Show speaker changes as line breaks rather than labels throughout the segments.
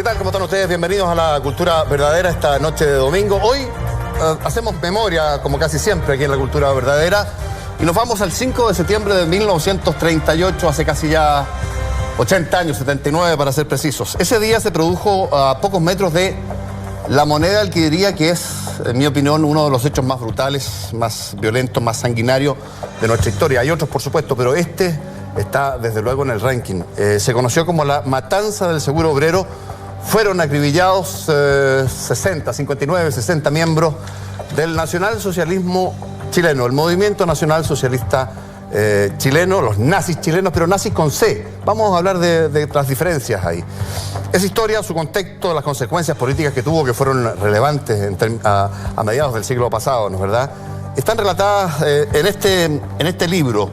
¿Qué tal? ¿Cómo están ustedes? Bienvenidos a La Cultura Verdadera esta noche de domingo. Hoy hacemos memoria, como casi siempre aquí en La Cultura Verdadera, y nos vamos al 5 de septiembre de 1938, hace casi ya 80 años, 79 para ser precisos. Ese día se produjo a pocos metros de la moneda del que diría que es, en mi opinión, uno de los hechos más brutales, más violentos, más sanguinarios de nuestra historia. Hay otros, por supuesto, pero este está desde luego en el ranking. Se conoció como la matanza del Seguro Obrero. Fueron acribillados 59, 60 miembros del nacionalsocialismo chileno, el movimiento nacional socialista chileno, los nazis chilenos, pero nazis con C. Vamos a hablar de las diferencias ahí. Esa historia, su contexto, las consecuencias políticas que tuvo, que fueron relevantes a mediados del siglo pasado, ¿no es verdad? Están relatadas en este libro.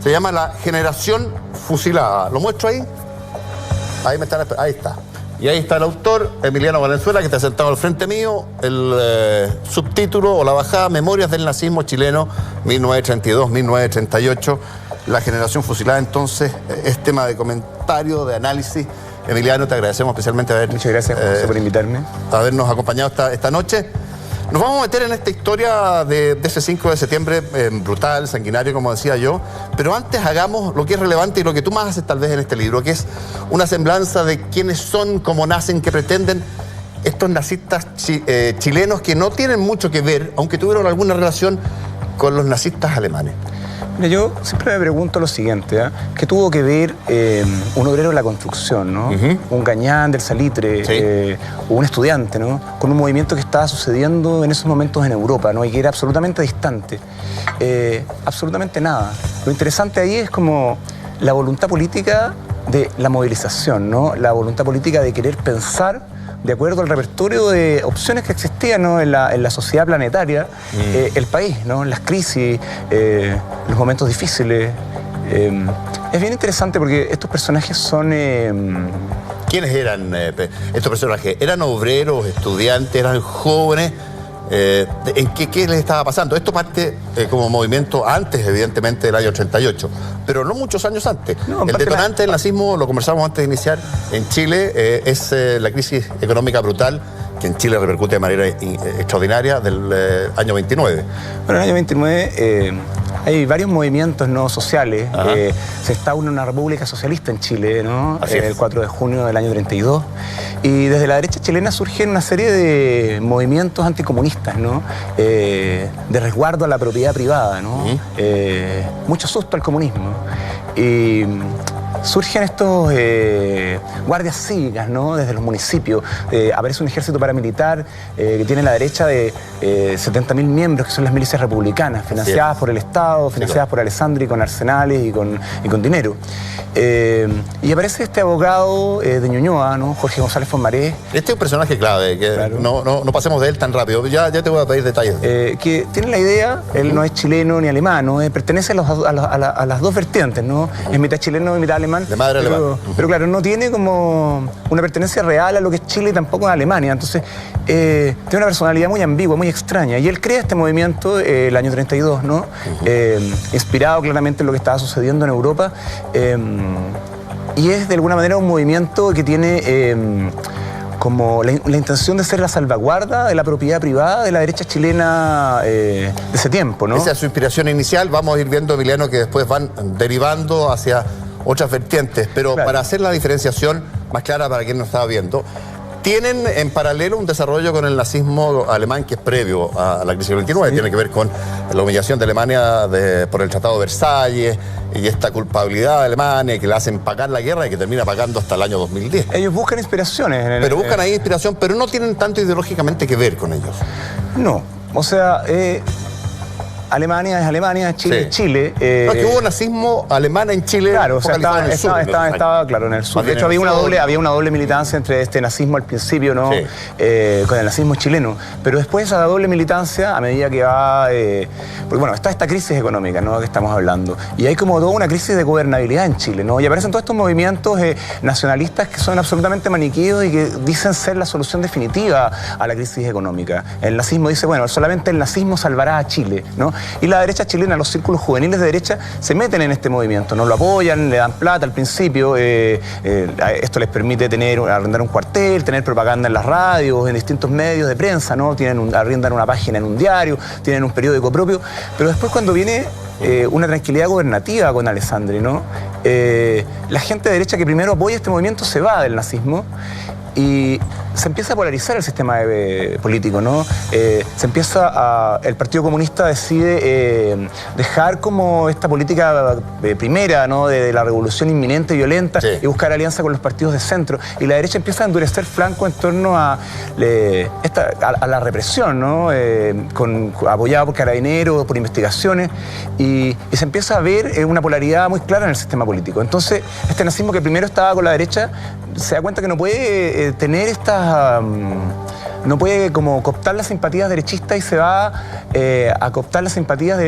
Se llama La Generación Fusilada. ¿Lo muestro ahí? Ahí está. Y ahí está el autor, Emiliano Valenzuela, que está sentado al frente mío. El subtítulo o la bajada, Memorias del Nazismo Chileno, 1932-1938. La Generación Fusilada, entonces, es tema de comentario, de análisis. Emiliano, te agradecemos especialmente
Muchas gracias, José, por invitarme.
Habernos acompañado esta noche. Nos vamos a meter en esta historia de ese 5 de septiembre brutal, sanguinario, como decía yo, pero antes hagamos lo que es relevante y lo que tú más haces tal vez en este libro, que es una semblanza de quiénes son, cómo nacen, qué pretenden estos nazistas chilenos que no tienen mucho que ver, aunque tuvieron alguna relación con los nazistas alemanes.
Mira, yo siempre me pregunto lo siguiente, ¿qué tuvo que ver un obrero de la construcción, ¿no? Un gañán del salitre, sí, o un estudiante, ¿no? Con un movimiento que estaba sucediendo en esos momentos en Europa, ¿no? Y que era absolutamente distante. Absolutamente nada. Lo interesante ahí es como la voluntad política de la movilización, ¿no? La voluntad política de querer pensar de acuerdo al repertorio de opciones que existían, ¿no? en la sociedad planetaria, el país, ¿no? Las crisis, los momentos difíciles. Es bien interesante porque estos personajes son...
¿Quiénes eran estos personajes? ¿Eran obreros, estudiantes, eran jóvenes? ¿En qué les estaba pasando? Esto parte como movimiento antes, evidentemente, del año 88, pero no muchos años antes. No, el detonante del nazismo, lo conversamos antes de iniciar, en Chile es la crisis económica brutal que en Chile repercute de manera extraordinaria del año 29.
Bueno, en el año 29 hay varios movimientos no sociales. Se instaura una república socialista en Chile, ¿no? El 4 de junio del año 32. Y desde la derecha chilena surgen una serie de movimientos anticomunistas, ¿no? De resguardo a la propiedad privada, ¿no? Mucho susto al comunismo. Y surgen estos guardias cívicas, ¿no? Desde los municipios. Aparece un ejército paramilitar que tiene la derecha de 70.000 miembros, que son las milicias republicanas, financiadas por el Estado, financiadas por Alessandri con arsenales y con dinero. Y aparece este abogado de Ñuñoa, ¿no? Jorge González Fonmaré.
Este es un personaje clave, que claro, no pasemos de él tan rápido. Ya te voy a pedir detalles.
Que tiene la idea, él no es chileno ni alemán, ¿no? Pertenece a las dos vertientes, ¿no? Es mitad chileno y mitad alemán.
De madre alemán.
Pero claro, no tiene como una pertenencia real a lo que es Chile y tampoco a Alemania. Entonces, tiene una personalidad muy ambigua, muy extraña. Y él crea este movimiento el año 32, ¿no? Inspirado claramente en lo que estaba sucediendo en Europa. Y es de alguna manera un movimiento que tiene como la intención de ser la salvaguarda de la propiedad privada de la derecha chilena de ese tiempo, ¿no?
Esa es su inspiración inicial. Vamos a ir viendo, Emiliano, que después van derivando hacia otras vertientes, pero claro, para hacer la diferenciación más clara para quien nos estaba viendo, tienen en paralelo un desarrollo con el nazismo alemán que es previo a la crisis del 29, tiene que ver con la humillación de Alemania por el Tratado de Versalles y esta culpabilidad de Alemania que le hacen pagar la guerra y que termina pagando hasta el año 2010.
Ellos buscan inspiraciones.
Pero buscan ahí inspiración, pero no tienen tanto ideológicamente que ver con ellos.
No, o sea... Alemania es Alemania, Chile es Chile.
No, es que hubo nazismo alemán en Chile.
Claro, o sea, estaba claro, en el sur. De hecho, había una doble militancia entre este nazismo al principio, ¿no? Con el nazismo chileno. Pero después esa doble militancia, a medida que va... porque bueno, está esta crisis económica, ¿no? Que estamos hablando. Y hay como toda una crisis de gobernabilidad en Chile, ¿no? Y aparecen todos estos movimientos nacionalistas que son absolutamente maniqueos y que dicen ser la solución definitiva a la crisis económica. El nazismo dice, bueno, solamente el nazismo salvará a Chile, ¿no? Y la derecha chilena, los círculos juveniles de derecha, se meten en este movimiento, ¿no? Lo apoyan, le dan plata al principio, esto les permite arrendar un cuartel, tener propaganda en las radios, en distintos medios de prensa, ¿no? Arrendan una página en un diario, tienen un periódico propio, pero después cuando viene una tranquilidad gobernativa con Alessandri, ¿no? La gente de derecha que primero apoya este movimiento se va del nazismo y se empieza a polarizar el sistema político, ¿no? El Partido Comunista decide dejar como esta política primera, ¿no? De la revolución inminente, violenta, sí, y buscar alianza con los partidos de centro. Y la derecha empieza a endurecer flanco en torno a la represión, ¿no? Apoyada por carabineros, por investigaciones, y se empieza a ver una polaridad muy clara en el sistema político. Entonces, este nazismo que primero estaba con la derecha se da cuenta que no puede tener no puede como cooptar las simpatías derechistas y se va a cooptar las simpatías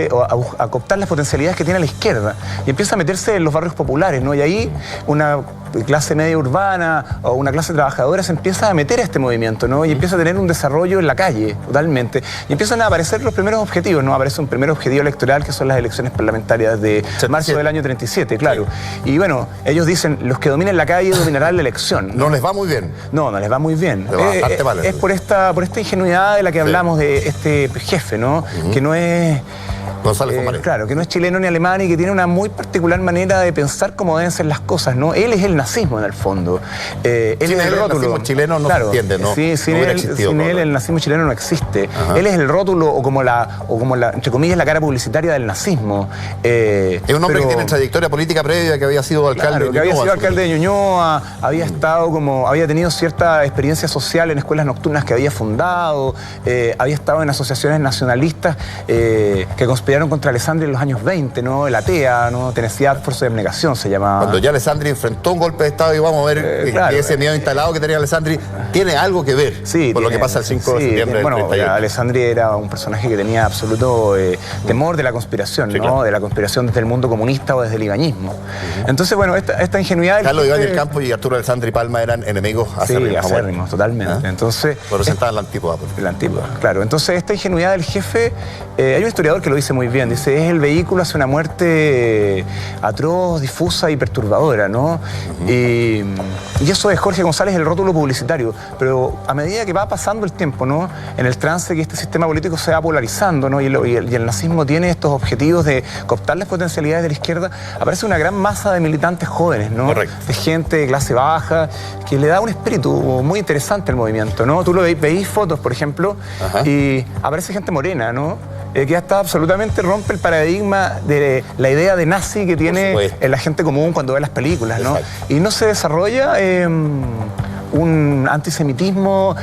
a cooptar las potencialidades que tiene la izquierda y empieza a meterse en los barrios populares, ¿no? Y ahí una clase media urbana o una clase trabajadora se empieza a meter a este movimiento, ¿no? Y empieza a tener un desarrollo en la calle, totalmente. Y empiezan a aparecer los primeros objetivos, ¿no? Aparece un primer objetivo electoral que son las elecciones parlamentarias de marzo del año 37, claro. Sí. Y bueno, ellos dicen, los que dominen la calle dominarán la elección.
¿No les va muy bien?
No, no les va muy bien.
Mal,
es por esta ingenuidad de la que hablamos, de este jefe, ¿no? Que no es... claro, que no es chileno ni alemán y que tiene una muy particular manera de pensar cómo deben ser las cosas, ¿no? Él es el nazismo en el fondo. Él es el rótulo. El nazismo chileno no, claro, se entiende, ¿no? Sí, sin él el nazismo chileno no existe. Ajá. Él es el rótulo o como la, entre comillas, la cara publicitaria del nazismo.
Es un hombre que tiene trayectoria política previa, que había sido alcalde de Ñuñoa.
Que había sido alcalde de Ñuñoa, había tenido cierta experiencia social en escuelas nocturnas que había fundado, había estado en asociaciones nacionalistas que conspiraron contra Alessandri en los años 20, ¿no? El ATEA, ¿no? Tennessee Force de Abnegación se llamaba.
Cuando ya Alessandri enfrentó un golpe de Estado y vamos a ver que ese miedo instalado que tenía Alessandri tiene algo que ver con lo que pasa el 5 de septiembre del 38.
Alessandri era un personaje que tenía absoluto temor de la conspiración, sí, ¿no? Claro. De la conspiración desde el mundo comunista o desde el ibañismo. Entonces, bueno, esta ingenuidad...
Carlos Ibáñez Campos y Arturo Alessandri Palma eran enemigos acérrimos.
Sí, acérrimos, totalmente. Entonces...
Representaban la antípoda.
La antípoda, claro. Entonces, esta ingenuidad del jefe, hay un historiador que lo dice muy bien, dice, es el vehículo hacia una muerte atroz, difusa y perturbadora, ¿no? Y eso es Jorge González, el rótulo publicitario. Pero a medida que va pasando el tiempo, ¿no? En el trance que este sistema político se va polarizando, ¿no? Y el nazismo tiene estos objetivos de cooptar las potencialidades de la izquierda, aparece una gran masa de militantes jóvenes, ¿no? Correcto. De gente de clase baja, que le da un espíritu muy interesante al movimiento, ¿no? Tú veis fotos, por ejemplo, y aparece gente morena, ¿no? Que ya está absolutamente rompe el paradigma de la idea de nazi que tiene la gente común cuando ve las películas, ¿no? Exacto. Y no se desarrolla un antisemitismo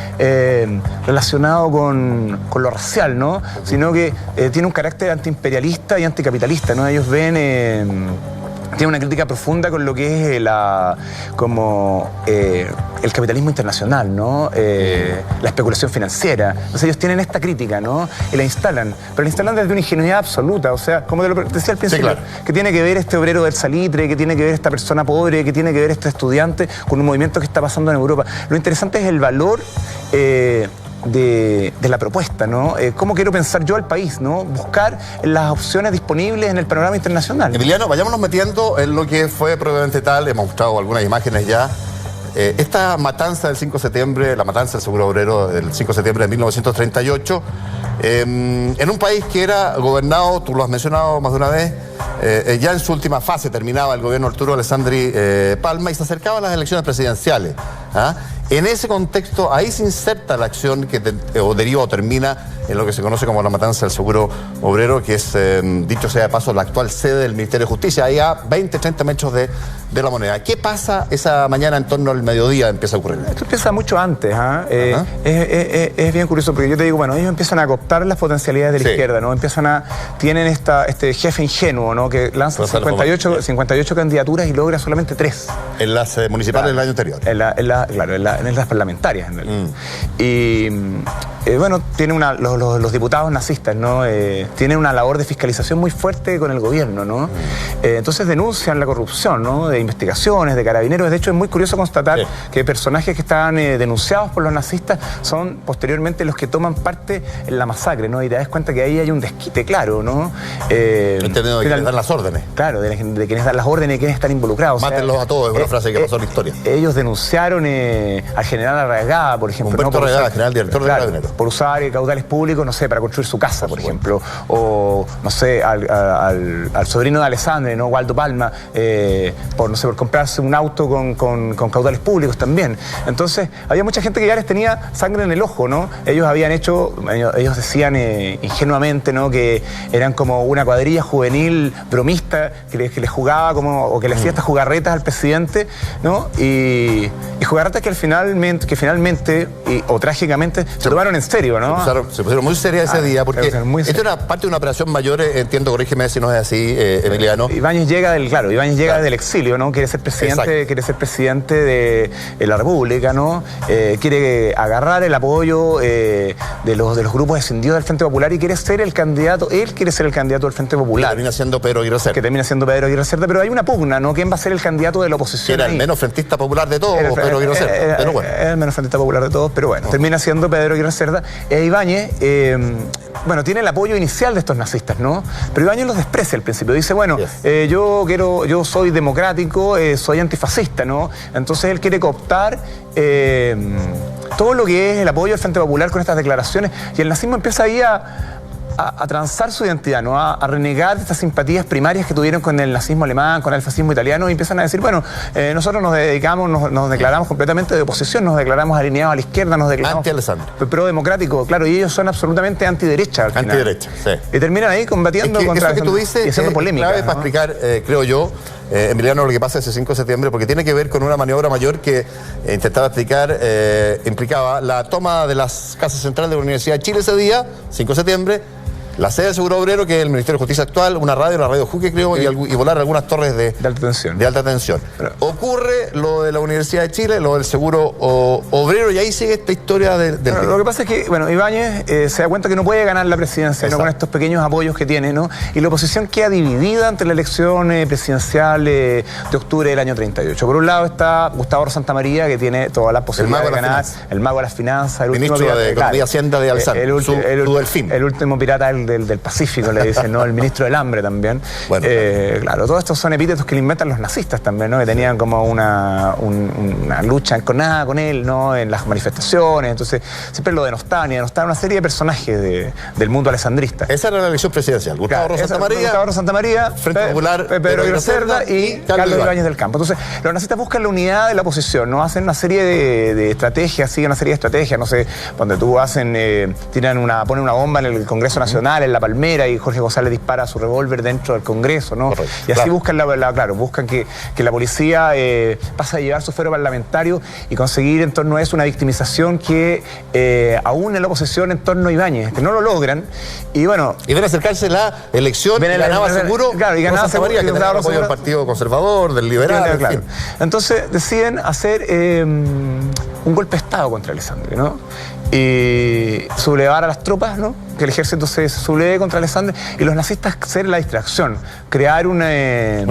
relacionado con lo racial, ¿no? Sino que tiene un carácter antiimperialista y anticapitalista, ¿no? Ellos ven... tiene una crítica profunda con lo que es el capitalismo internacional, ¿no? La especulación financiera. Entonces ellos tienen esta crítica, ¿no? Y la instalan, pero la instalan desde una ingenuidad absoluta, o sea, como te lo decía al principio, sí, claro, que tiene que ver este obrero del salitre, que tiene que ver esta persona pobre, que tiene que ver este estudiante con un movimiento que está pasando en Europa. Lo interesante es el valor de la propuesta, ¿no? ¿Cómo quiero pensar yo al país, ¿no? Buscar las opciones disponibles en el panorama internacional.
Emiliano, vayámonos metiendo en lo que fue probablemente tal, hemos mostrado algunas imágenes ya. Esta matanza del 5 de septiembre, la matanza del Seguro Obrero del 5 de septiembre de 1938, en un país que era gobernado, tú lo has mencionado más de una vez, ya en su última fase terminaba el gobierno de Arturo Alessandri Palma y se acercaban las elecciones presidenciales. En ese contexto, ahí se inserta la acción que deriva o termina en lo que se conoce como la matanza del Seguro Obrero, que es, dicho sea de paso, la actual sede del Ministerio de Justicia, ahí a 20, 30 metros de la Moneda. ¿Qué pasa esa mañana en torno al mediodía empieza a ocurrir?
Esto empieza mucho antes, es bien curioso, porque yo te digo, bueno, ellos empiezan a cooptar las potencialidades de la izquierda, ¿no? Tienen este jefe ingenuo, ¿no? Que lanza 58 candidaturas y logra solamente 3.
En las municipales del año anterior.
En las parlamentarias, en realidad. bueno, tiene los diputados nazistas, ¿no? Tienen una labor de fiscalización muy fuerte con el gobierno, ¿no? Entonces denuncian la corrupción, ¿no? De investigaciones, de carabineros. De hecho, es muy curioso constatar que personajes que estaban denunciados por los nazistas son posteriormente los que toman parte en la masacre, ¿no? Y te das cuenta que ahí hay un desquite claro, ¿no?
Entendido de quienes dan las órdenes.
Claro, de quienes dan las órdenes y quienes están involucrados.
Mátenlos a todos, es una frase que pasó en la historia.
Ellos denunciaron al general Arraegada, por ejemplo.
Humberto Arraegada, general director de Carabineros.
Por usar caudales públicos, no sé, para construir su casa, por ejemplo. O, no sé, al sobrino de Alessandre, ¿no? Waldo Palma, por comprarse un auto con caudales públicos también. Entonces, había mucha gente que ya les tenía sangre en el ojo, ¿no? Ellos decían ingenuamente, ¿no? Que eran como una cuadrilla juvenil bromista que les jugaba o que le hacía estas jugarretas al presidente, ¿no? Y jugarretas que finalmente o trágicamente se tomaron en serio, ¿no?
Se pusieron muy serias ese día, porque esto era parte de una operación mayor, entiendo, corrígeme si no es así, Emiliano.
Ibáñez llega del exilio, ¿no? Quiere ser presidente de la República, ¿no? Quiere agarrar el apoyo de los grupos escindidos del Frente Popular y quiere ser el candidato del Frente Popular.
Que termina siendo Pedro Aguirre Cerda.
Pero hay una pugna, ¿no? ¿Quién va a ser el candidato de la oposición?
Era el menos frentista popular de todos, Pedro Aguirre Cerda. Pero bueno.
Era el menos frentista popular de todos, pero bueno, termina siendo Pedro Aguirre Cerda. Ibáñez, tiene el apoyo inicial de estos nazistas, ¿no? Pero Ibáñez los desprecia al principio. Dice, bueno, yo soy democrático, soy antifascista, ¿no? Entonces él quiere cooptar todo lo que es el apoyo al Frente Popular con estas declaraciones, y el nazismo empieza ahí a transar su identidad, ¿no? A renegar de estas simpatías primarias que tuvieron con el nazismo alemán, con el fascismo italiano, y empiezan a decir, bueno, nosotros nos declaramos completamente de oposición, nos declaramos alineados a la izquierda, nos declaramos
anti-Alessandro,
pro-democrático, claro, y ellos son absolutamente antiderecha al final.
Antiderecha, sí.
Y terminan ahí combatiendo
contra eso que tú dices,
y haciendo polémica.
Clave, ¿no? Para explicar, creo yo, Emiliano, lo que pasa ese 5 de septiembre, porque tiene que ver con una maniobra mayor que intentaba explicar, implicaba la toma de las casas centrales de la Universidad de Chile ese día, 5 de septiembre, la sede del Seguro Obrero, que es el Ministerio de Justicia actual, una radio Juque, creo, y volar algunas torres de alta tensión. Pero ocurre lo de la Universidad de Chile, lo del Seguro Obrero, y ahí sigue esta historia del
lo que pasa es que, bueno, Ibáñez se da cuenta que no puede ganar la presidencia, ¿no? Con estos pequeños apoyos que tiene, ¿no? Y la oposición queda dividida ante la elección presidencial de octubre del año 38. Por un lado está Gustavo Santamaría, que tiene todas las posibilidades de ganar, el mago de las finanzas, el
ministro
último
de Economía y Hacienda de Alessandro, el
último pirata del Pacífico, le dicen, ¿no? El ministro del hambre también. Bueno, claro, todos estos son epítetos que le inventan los nazistas también, ¿no? Que tenían como una lucha enconada con él, ¿no? En las manifestaciones, entonces siempre lo denostaban una serie de personajes del mundo alessandrista.
Esa era la elección presidencial. Gustavo
Santamaría,
Frente Popular,
Pedro Aguirre Cerda y Carlos Ibáñez del Campo. Entonces, los nazistas buscan la unidad de la oposición, ¿no? Hacen una serie de estrategias, siguen una serie de estrategias, no sé, donde tú ponen una bomba en el Congreso Nacional, en la Palmera, y Jorge González dispara su revólver dentro del Congreso, ¿no? Correcto. Y así buscan buscan que la policía pase a llevar su fuero parlamentario y conseguir en torno a eso una victimización que aún en la oposición en torno a Ibáñez, que no lo logran, y bueno...
Y ven a acercarse la elección, y ganaba seguro,
claro, y ganaba seguro,
que tenía el apoyo del Partido Conservador, del Liberal,
claro. Entonces deciden hacer un golpe de Estado contra Alessandri, ¿no? Y sublevar a las tropas, ¿no? Que el ejército se subleve contra Alessandri, y los nazistas hacer la distracción, crear una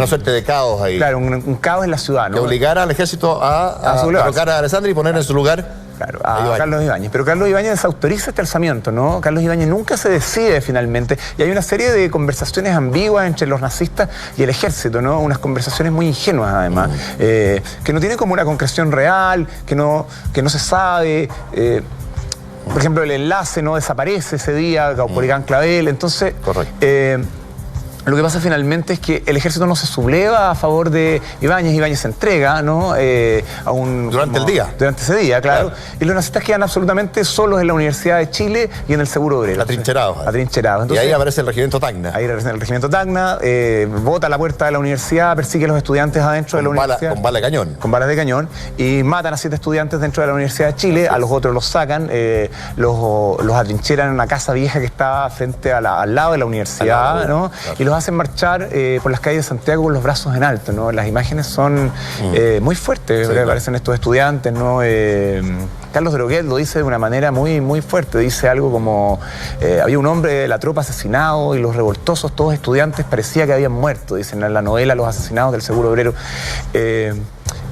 suerte de caos ahí.
Claro, un caos en la ciudad, ¿no?
Que obligara al ejército a derrocar a Alessandri y poner en su lugar
a Carlos Ibáñez. Pero Carlos Ibáñez desautoriza este alzamiento, ¿no? Carlos Ibáñez nunca se decide finalmente, y hay una serie de conversaciones ambiguas entre los nazistas y el ejército, ¿no? Unas conversaciones muy ingenuas, además, que no tienen como una concreción real, que no se sabe. Por ejemplo, el enlace no desaparece ese día, Caupolicán Clavel. Entonces, lo que pasa finalmente es que el ejército no se subleva a favor de Ibáñez. Ibáñez se entrega, ¿no?
Durante
ese día, claro. Y los nazistas quedan absolutamente solos en la Universidad de Chile y en el Seguro Obrero.
Atrincherados.
Entonces,
y ahí aparece el regimiento Tacna.
Bota a la puerta de la universidad, persigue a los estudiantes adentro de la universidad.
Con balas de cañón.
Con balas de cañón. Y matan a 7 estudiantes dentro de la Universidad de Chile. A los otros los sacan, los atrincheran en una casa vieja que está frente al lado de la universidad, ¿no? Y los los hacen marchar por las calles de Santiago con los brazos en alto, ¿no? Las imágenes son muy fuertes, sí, parecen estos estudiantes, ¿no? Carlos Droguet lo dice de una manera muy fuerte, dice algo como había un hombre de la tropa asesinado y los revoltosos, todos estudiantes, parecía que habían muerto, dicen en la novela Los asesinados del Seguro Obrero.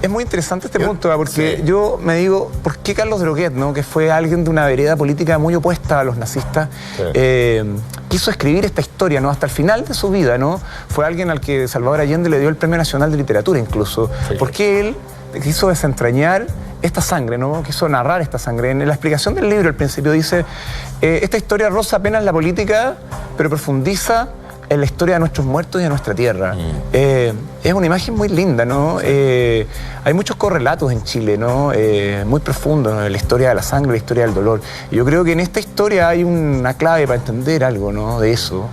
Es muy interesante este punto, porque sí, yo me digo, ¿por qué Carlos Droguet, ¿no? Que fue alguien de una vereda política muy opuesta a los nazistas, sí, quiso escribir esta historia, ¿no? Hasta el final de su vida, ¿no? Fue alguien al que Salvador Allende le dio el Premio Nacional de Literatura incluso. Sí. ¿Por qué él quiso desentrañar esta sangre, ¿no? Quiso narrar esta sangre? En la explicación del libro al principio dice, esta historia roza apenas la política, pero profundiza en la historia de nuestros muertos y de nuestra tierra. Es una imagen muy linda, ¿no? Hay muchos correlatos en Chile, ¿no? Muy profundos, ¿no? La historia de la sangre, la historia del dolor. Y yo creo que en esta historia hay una clave para entender algo, ¿no? De eso.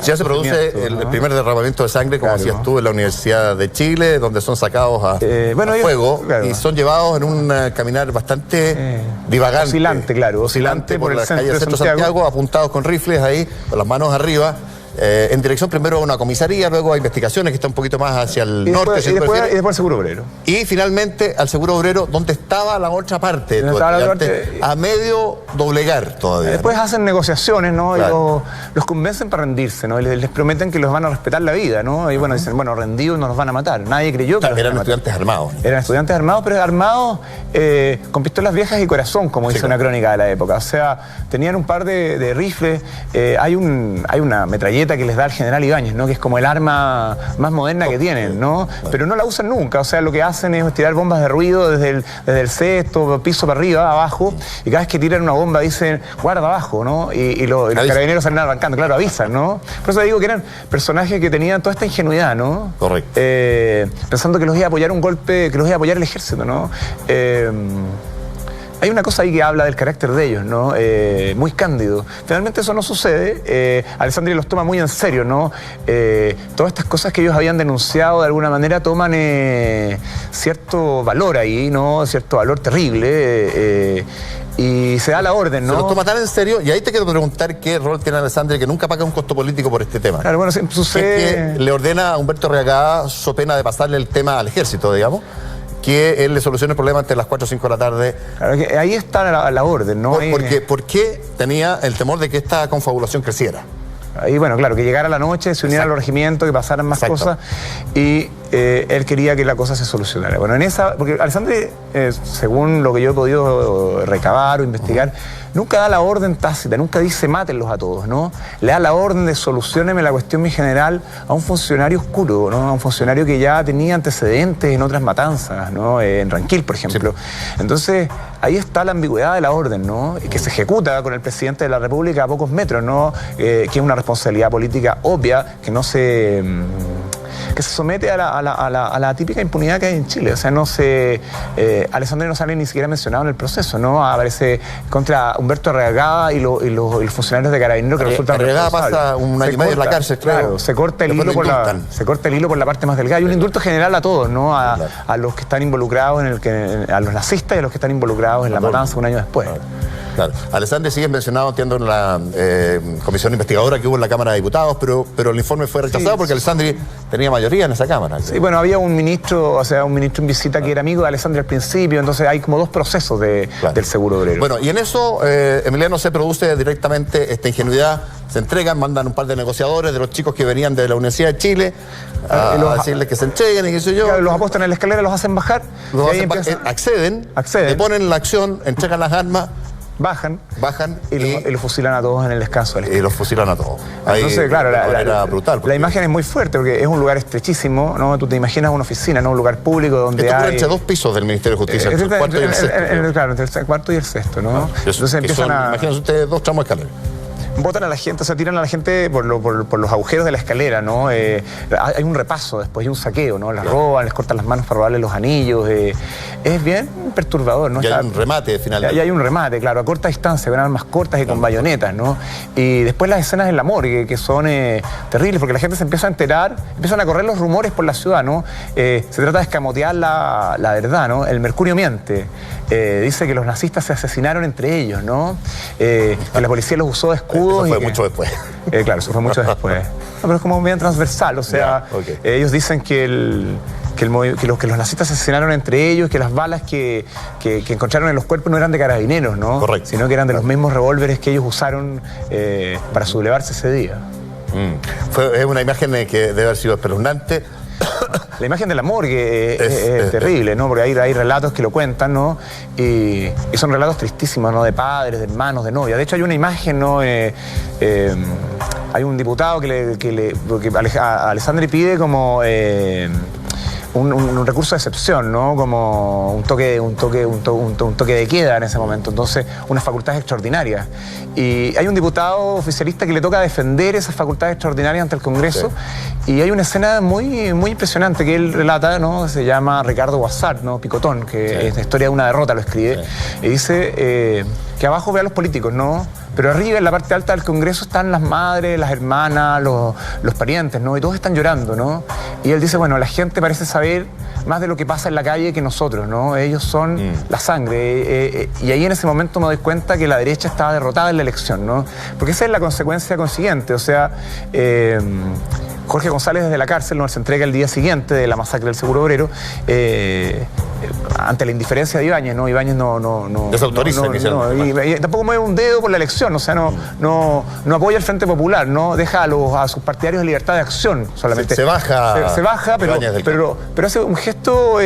Ya se produce el primer derramamiento de sangre, como decías tú, en la Universidad de Chile, donde son sacados a fuego, y son llevados en un caminar bastante divagante.
Oscilante, claro. Oscilante
por las calles del centro de Santiago, apuntados con rifles ahí, con las manos arriba. En dirección primero a una comisaría, luego a investigaciones que está un poquito más hacia el norte.
Y después al Seguro Obrero.
Y finalmente al Seguro Obrero, donde estaba la otra parte, a medio doblegar todavía.
Después hacen negociaciones, ¿no? Claro. Y los convencen para rendirse, ¿no? Y les prometen que los van a respetar la vida, ¿no? Y bueno, dicen, bueno, rendidos no nos van a matar. Nadie creyó que
eran estudiantes armados.
Eran estudiantes armados, pero armados con pistolas viejas y corazón, como dice una crónica de la época. O sea, tenían un par de rifles, hay una metralleta que les da el general Ibáñez, ¿no? Que es como el arma más moderna que tienen, ¿no? Pero no la usan nunca, o sea, lo que hacen es tirar bombas de ruido desde el sexto piso para arriba, abajo, y cada vez que tiran una bomba dicen, guarda abajo, ¿no? Y los carabineros salen arrancando, claro, avisan, ¿no? Por eso digo que eran personajes que tenían toda esta ingenuidad, ¿no?
Correcto.
Pensando que los iba a apoyar un golpe, que los iba a apoyar el ejército, ¿no? Hay una cosa ahí que habla del carácter de ellos, ¿no? Muy cándido. Finalmente eso no sucede. Alessandri los toma muy en serio, ¿no? Todas estas cosas que ellos habían denunciado de alguna manera toman cierto valor ahí, ¿no? Cierto valor terrible. Y se da la orden, ¿no?
Se los toma tan en serio, y ahí te quiero preguntar qué rol tiene Alessandri, que nunca paga un costo político por este tema.
Claro, bueno, sucede...
Es que le ordena a Humberto Reagada, so pena de pasarle el tema al ejército, digamos, que él le solucione el problema entre las 4 o 5 de la tarde.
Claro, que ahí está la orden, ¿no?
¿Por qué tenía el temor de que esta confabulación creciera?
Ahí, bueno, claro, que llegara la noche, se uniera al regimiento, que pasaran más cosas, y él quería que la cosa se solucionara. Bueno, porque Alessandri, según lo que yo he podido recabar o investigar, nunca da la orden tácita, nunca dice mátenlos a todos, ¿no? Le da la orden de solucióneme la cuestión mi general a un funcionario oscuro, ¿no? A un funcionario que ya tenía antecedentes en otras matanzas, ¿no? En Ranquil, por ejemplo. Sí. Entonces, ahí está la ambigüedad de la orden, ¿no? Que se ejecuta con el presidente de la República a pocos metros, ¿no? Que es una responsabilidad política obvia, que no se... que se somete a la típica impunidad que hay en Chile. O sea, Alessandri no sale ni siquiera mencionado en el proceso, ¿no? Aparece contra Humberto Reagada y los funcionarios de Carabineros que resultan
responsables. Reagada pasa un año y medio en la cárcel, claro.
Se corta el hilo por la parte más delgada. Hay un indulto general a todos, ¿no? A los que están involucrados a los nazistas y a los que están involucrados en la matanza un año después.
Claro. Alessandri sigue mencionado, entiendo, en la comisión investigadora que hubo en la Cámara de Diputados, pero el informe fue rechazado porque Alessandri tenía mayoría en esa Cámara.
Sí, bueno, había un ministro en visita que era amigo de Alessandri al principio, entonces hay como dos procesos del Seguro Obrero.
Bueno, y en eso, Emiliano, se produce directamente esta ingenuidad, se entregan, mandan un par de negociadores de los chicos que venían de la Universidad de Chile a decirles que se entreguen y qué sé yo.
Claro, los apostan en la escalera, los hacen bajar.
Acceden, le ponen la acción, entregan las armas.
Bajan
y
los fusilan a todos en el descanso.
Y los fusilan a todos.
Entonces, claro,
brutal.
La imagen es muy fuerte porque es un lugar estrechísimo, ¿no? Tú te imaginas una oficina, ¿no? Un lugar público donde
esto hay... entre 2 pisos del Ministerio de Justicia, entre el cuarto y el sexto.
Claro, entre el cuarto y el sexto, ¿no? Entonces empiezan
imagínense ustedes 2 tramos de escalera.
Botan a la gente, o sea, tiran a la gente por los agujeros de la escalera, ¿no? Hay un repaso, después hay un saqueo, ¿no? Las roban, les cortan las manos para robarles los anillos. Es bien perturbador, ¿no?
Y hay un remate finalmente.
Y hay un remate, claro, a corta distancia, con armas cortas y con bayonetas, ¿no? Y después las escenas en la morgue, que son terribles, porque la gente se empieza a enterar, empiezan a correr los rumores por la ciudad, ¿no? Se trata de escamotear la verdad, ¿no? El Mercurio miente. Dice que los nazistas se asesinaron entre ellos, ¿no? Que la policía los usó de escudo escudos.
Eso fue mucho después.
Claro, eso fue mucho después. No, pero es como bien transversal, o sea, ellos dicen que los nazistas asesinaron entre ellos, que las balas que encontraron en los cuerpos no eran de carabineros, ¿no?
Correcto.
Sino que eran de los mismos revólveres que ellos usaron para sublevarse ese día.
Es una imagen que debe haber sido espeluznante.
La imagen de la morgue es terrible, ¿no? Porque hay relatos que lo cuentan, ¿no? Y son relatos tristísimos, ¿no? De padres, de hermanos, de novias. De hecho, hay una imagen, ¿no? Hay un diputado que a Alessandri pide como un recurso de excepción, ¿no? Como un toque de queda en ese momento. Entonces, unas facultades extraordinarias. Y hay un diputado oficialista que le toca defender esas facultades extraordinarias ante el Congreso. Sí. Y hay una escena muy, muy impresionante que él relata, ¿no? Se llama Ricardo Guassart, ¿no? Picotón, que es la historia de una derrota, lo escribe. Sí. Y dice que abajo ve a los políticos, ¿no? Pero arriba, en la parte alta del Congreso, están las madres, las hermanas, los parientes, ¿no? Y todos están llorando, ¿no? Y él dice, bueno, la gente parece saber más de lo que pasa en la calle que nosotros, ¿no? Ellos son la sangre. Y ahí en ese momento me doy cuenta que la derecha estaba derrotada en la elección, ¿no? Porque esa es la consecuencia consiguiente. O sea, Jorge González desde la cárcel nos entrega el día siguiente de la masacre del Seguro Obrero ante la indiferencia de Ibáñez, ¿no? Ibáñez no
desautoriza
y tampoco mueve un dedo por la elección, o sea, no apoya el Frente Popular, no deja a sus partidarios de libertad de acción solamente.
Se baja.
Se baja, pero hace un gesto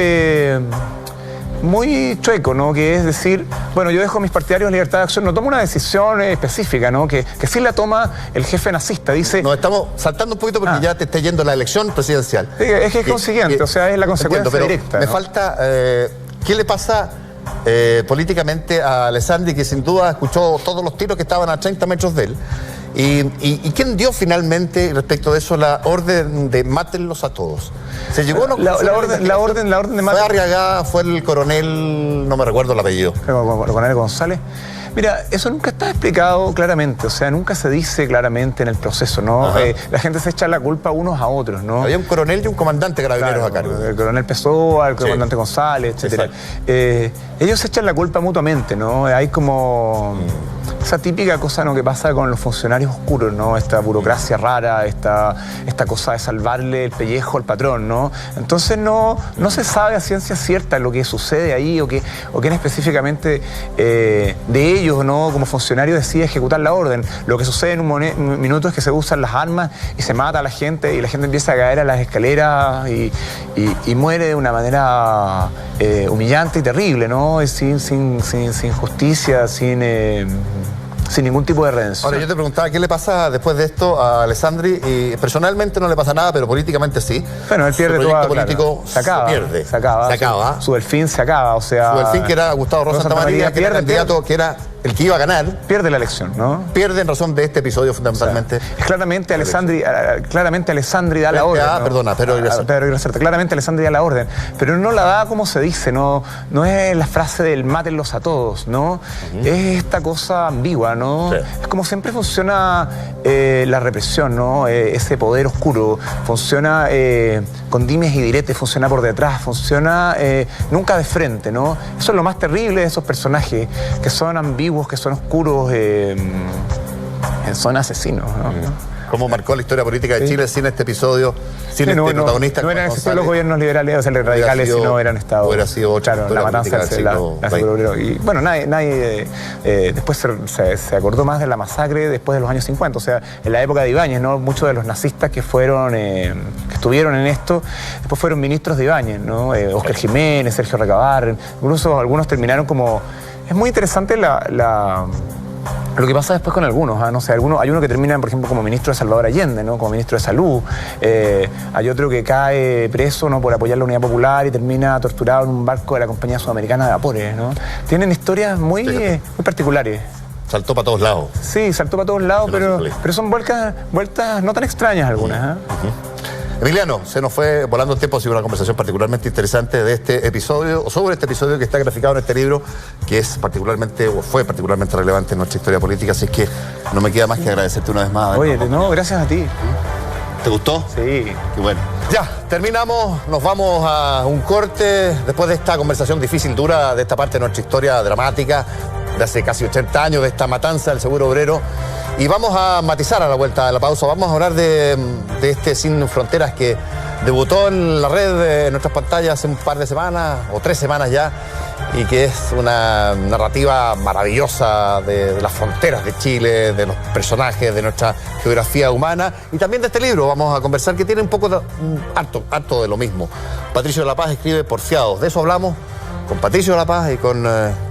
muy chueco, ¿no? Que es decir, bueno, yo dejo a mis partidarios de libertad de acción, no tomo una decisión específica, ¿no? Que sí la toma el jefe nazista, dice...
Nos estamos saltando un poquito porque ya te está yendo la elección presidencial.
Es que es consiguiente, o sea, es la consecuencia directa.
Me falta... ¿qué le pasa políticamente a Alessandri, que sin duda escuchó todos los tiros que estaban a 30 metros de él? ¿Y quién dio finalmente, respecto de eso, la orden de mátenlos a todos? ¿Se llegó
la orden de
¿Fue Arriagada, fue el coronel, no me recuerdo el apellido?
El coronel González. Mira, eso nunca está explicado claramente, o sea, nunca se dice claramente en el proceso, ¿no? La gente se echa la culpa unos a otros, ¿no?
Había un coronel y un comandante carabineros a cargo.
El coronel Pessoa, el comandante González, etc. Ellos se echan la culpa mutuamente, ¿no? Hay como... esa típica cosa, ¿no?, que pasa con los funcionarios oscuros, ¿no? Esta burocracia rara, esta cosa de salvarle el pellejo al patrón, ¿no? Entonces no se sabe a ciencia cierta lo que sucede ahí o quién específicamente de ellos, ¿no?, como funcionario decide ejecutar la orden. Lo que sucede en un minuto es que se usan las armas y se mata a la gente y la gente empieza a caer a las escaleras y muere de una manera humillante y terrible, ¿no? Sin justicia, sin ningún tipo de redención.
Ahora, yo te preguntaba, ¿qué le pasa después de esto a Alessandri? Y personalmente no le pasa nada, pero políticamente sí.
Bueno, él pierde todo.
Político
se acaba.
Se acaba.
Su delfín se acaba, o sea...
Su delfín, que era Gustavo Rosa Santamaría, que era el candidato, que era el que iba a ganar.
Pierde la elección, ¿no?
Pierde en razón de este episodio, fundamentalmente.
O sea, es claramente Alessandri da la orden.
Perdona, Pedro Iglesias.
Claramente Alessandri da la orden, pero no la da como se dice, no es la frase del mátenlos a todos, ¿no? Es esta cosa ambigua, ¿no? Sí. Es como siempre funciona la represión, ¿no? Ese poder oscuro funciona con dimes y diretes, funciona por detrás, funciona nunca de frente, ¿no? Eso es lo más terrible de esos personajes, que son ambiguos, que son oscuros, son asesinos, ¿no?
¿Cómo marcó la historia política de Chile sin este episodio, sin este protagonista?
No eran existidos los gobiernos liberales, o sea, radicales, si no hubieran estado...
Hubiera sido otra,
claro, la matanza del Seguro Obrero. Y bueno, nadie después se acordó más de la masacre después de los años 50, o sea, en la época de Ibáñez, ¿no? Muchos de los nazistas que estuvieron en esto, después fueron ministros de Ibáñez, ¿no? Óscar Jiménez, Sergio Recabarren, incluso algunos terminaron como... Es muy interesante lo que pasa después con algunos, no sé, hay uno que termina, por ejemplo, como ministro de Salvador Allende, ¿no? Como ministro de Salud. Hay otro que cae preso, ¿no?, por apoyar la Unidad Popular y termina torturado en un barco de la Compañía Sudamericana de Vapores, ¿no? Tienen historias muy particulares.
Saltó para todos lados.
Sí, saltó para todos lados, pero son vueltas no tan extrañas algunas,
Emiliano, se nos fue volando el tiempo, ha sido una conversación particularmente interesante de este episodio, o sobre este episodio que está graficado en este libro, que es particularmente, o fue particularmente relevante en nuestra historia política, así que no me queda más que agradecerte una vez más.
Oye, no, gracias a ti.
¿Te gustó?
Sí.
Qué bueno. Ya, terminamos, nos vamos a un corte, después de esta conversación difícil, dura, de esta parte de nuestra historia dramática. de hace casi 80 años, de esta matanza del seguro obrero. Y vamos a matizar a la vuelta de la pausa. Vamos a hablar de este Sin Fronteras que debutó en la red, en nuestras pantallas, hace un par de semanas, o 3 semanas ya, y que es una narrativa maravillosa de las fronteras de Chile, de los personajes, de nuestra geografía humana, y también de este libro vamos a conversar, que tiene un poco harto de lo mismo. Patricio de la Paz escribe Porfiados. De eso hablamos con Patricio de la Paz y con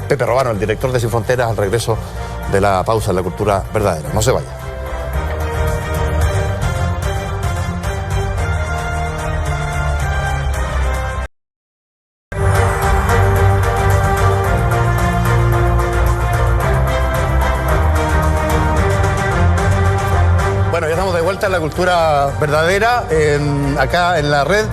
Pepe Robano, el director de Sin Fronteras, al regreso de la pausa en la cultura verdadera. No se vaya. Bueno, ya estamos de vuelta en la cultura verdadera, acá en la red.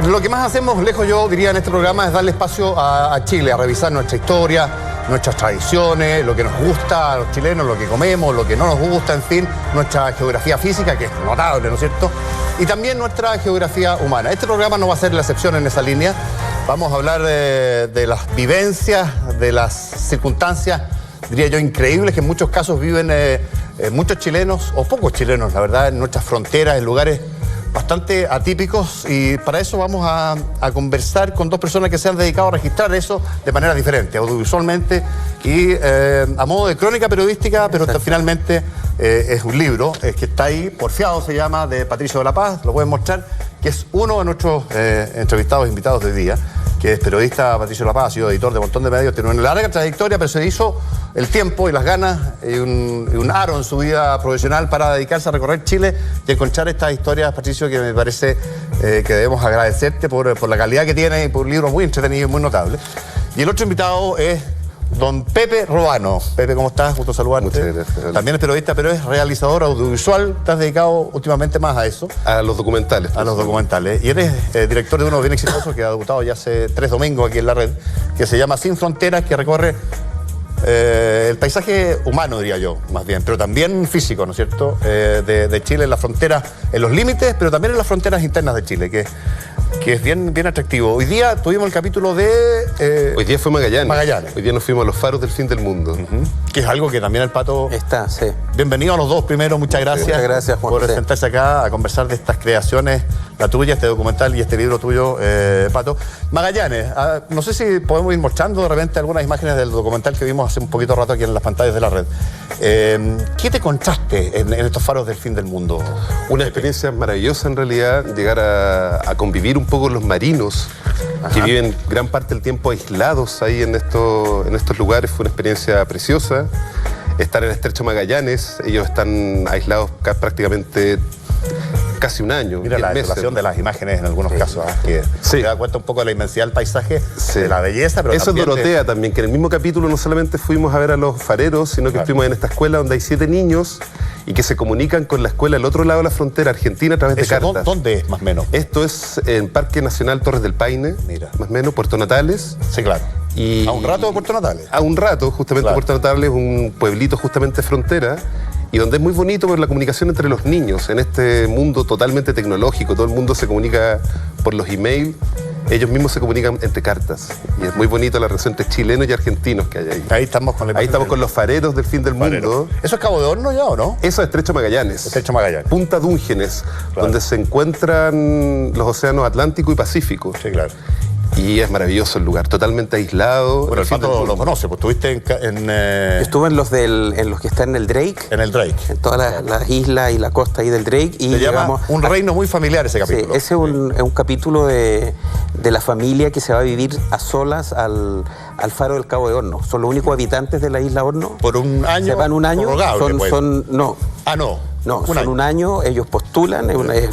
Lo que más hacemos, lejos yo diría en este programa, es darle espacio a Chile, a revisar nuestra historia, nuestras tradiciones, lo que nos gusta a los chilenos, lo que comemos, lo que no nos gusta, en fin, nuestra geografía física, que es notable, ¿no es cierto? Y también nuestra geografía humana. Este programa no va a ser la excepción en esa línea. Vamos a hablar de las vivencias, de las circunstancias, diría yo, increíbles que en muchos casos viven muchos chilenos, o pocos chilenos, la verdad, en nuestras fronteras, en lugares bastante atípicos, y para eso vamos a conversar con 2 personas que se han dedicado a registrar eso de manera diferente, audiovisualmente y a modo de crónica periodística, pero finalmente es un libro que está ahí, Porfiados se llama, de Patricio de la Paz, lo pueden mostrar, que es uno de nuestros entrevistados, invitados de hoy día, que es periodista. Patricio de la Paz, ha sido editor de un montón de medios, tiene una larga trayectoria, pero se hizo el tiempo y las ganas y un aro en su vida profesional para dedicarse a recorrer Chile y encontrar estas historias, Patricio, que me parece que debemos agradecerte por la calidad que tiene y por un libro muy entretenido y muy notable. Y el otro invitado es don Pepe Robano. Pepe, ¿cómo estás? Gusto saludarte.
Muchas gracias.
También es periodista, pero es realizador audiovisual. Te has dedicado últimamente más a eso.
A los documentales.
A los documentales. Y eres director de uno bien exitoso que ha debutado ya hace 3 domingos aquí en la red, que se llama Sin Fronteras, que recorre el paisaje humano, diría yo, más bien, pero también físico, ¿no es cierto?, de Chile, en las fronteras, en los límites, pero también en las fronteras internas de Chile, que es bien atractivo. Hoy día tuvimos el capítulo de...
Hoy día fue Magallanes.
Magallanes.
Hoy día nos fuimos a los faros del fin del mundo.
Que es algo que también el Pato...
Está, sí.
Bienvenido a los dos primero, muchas gracias.
Muchas gracias, Juan
por
José.
sentarse acá a conversar de estas creaciones, la tuya, este documental y este libro tuyo, Pato. Magallanes, no sé si podemos ir mostrando de repente algunas imágenes del documental que vimos hace un poquito rato aquí en las pantallas de la red. ¿Qué te encontraste en estos faros del fin del mundo?
Una experiencia maravillosa en realidad, llegar a convivir un poco con los marinos. Ajá. Que viven gran parte del tiempo aislados ahí en estos lugares. Fue una experiencia preciosa. Estar en el Estrecho Magallanes, ellos están aislados prácticamente casi un año.
Mira la desolación de las imágenes en algunos casos, que se da cuenta un poco de la inmensidad del paisaje, de la belleza, pero
eso
también
es Dorotea también, que en el mismo capítulo no solamente fuimos a ver a los fareros, sino que estuvimos en esta escuela donde hay 7 niños y que se comunican con la escuela al otro lado de la frontera argentina a través de cartas.
¿Dónde es, más o menos?
Esto es en Parque Nacional Torres del Paine,
mira,
más o menos, Puerto Natales.
Sí, claro.
Y
¿A un rato de Puerto Natales?
A un rato, justamente, claro. Puerto Natales es un pueblito justamente frontera, y donde es muy bonito por la comunicación entre los niños. En este mundo totalmente tecnológico, todo el mundo se comunica por los emails, ellos mismos se comunican entre cartas. Y es muy bonito la relación entre chilenos y argentinos que hay ahí.
Ahí estamos con
los fareros del fin del mundo.
¿Eso es Cabo de Horno ya o no?
Eso es Estrecho Magallanes.
Estrecho Magallanes.
Punta Dúngenes, claro. Donde se encuentran los océanos Atlántico y Pacífico.
Sí, claro.
Y es maravilloso el lugar, totalmente aislado.
Bueno, el Pato lo conoce, pues estuviste en
Estuve en los que están en el Drake.
En el Drake.
En todas las islas y la costa ahí del Drake. Y
se llama Un Reino Muy Familiar ese capítulo.
Sí, ese es un capítulo de la familia que se va a vivir a solas al faro del Cabo de Horno. Son los únicos habitantes de la isla Horno.
¿Por un año?
Se van un año. No.
Ah, no.
No, son un año, ellos postulan,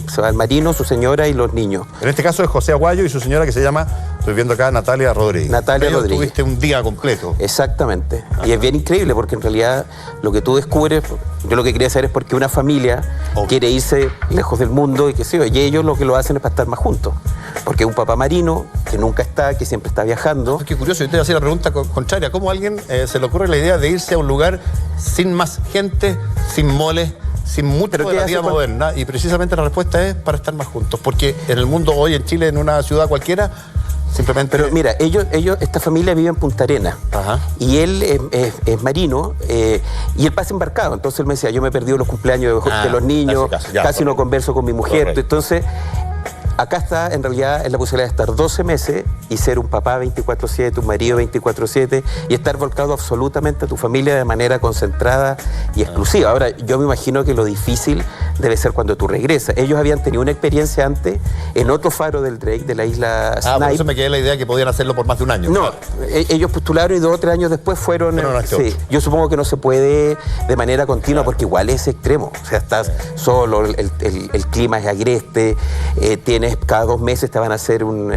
se va el marino, su señora y los niños.
En este caso es José Aguayo y su señora, que se llama, estoy viendo acá, Natalia Rodríguez.
Natalia Rodríguez.
Tuviste un día completo.
Exactamente. Ajá. Y es bien increíble porque en realidad lo que tú descubres, yo lo que quería saber es por qué una familia quiere irse lejos del mundo y qué sé yo, y ellos lo que lo hacen es para estar más juntos. Porque un papá marino que nunca está, que siempre está viajando.
Qué curioso, yo te voy a hacer la pregunta contraria. ¿Cómo a alguien se le ocurre la idea de irse a un lugar sin más gente, sin moles, sin mucho de la vida moderna? Y precisamente la respuesta es para estar más juntos. Porque en el mundo hoy, en Chile, en una ciudad cualquiera, Simplemente...
Pero mira, esta familia vive en Punta Arenas.
Ajá.
Y él es marino y él pasa embarcado. Entonces él me decía, yo me he perdido los cumpleaños de los niños, casi no converso con mi mujer. Correcto. Entonces, acá está en realidad en la posibilidad de estar 12 meses y ser un papá 24/7, un marido 24/7 y estar volcado absolutamente a tu familia de manera concentrada y exclusiva. Ahora, yo me imagino que lo difícil debe ser cuando tú regresas. Ellos habían tenido una experiencia antes en otro faro del Drake, de la isla Snipe.
Por eso me quedé la idea que podían hacerlo por más de un año.
No, ellos postularon y 2 o 3 años después fueron... sí, yo supongo que no se puede de manera continua porque igual es extremo. O sea, estás solo, el clima es agreste, tienes cada 2 meses te van a hacer un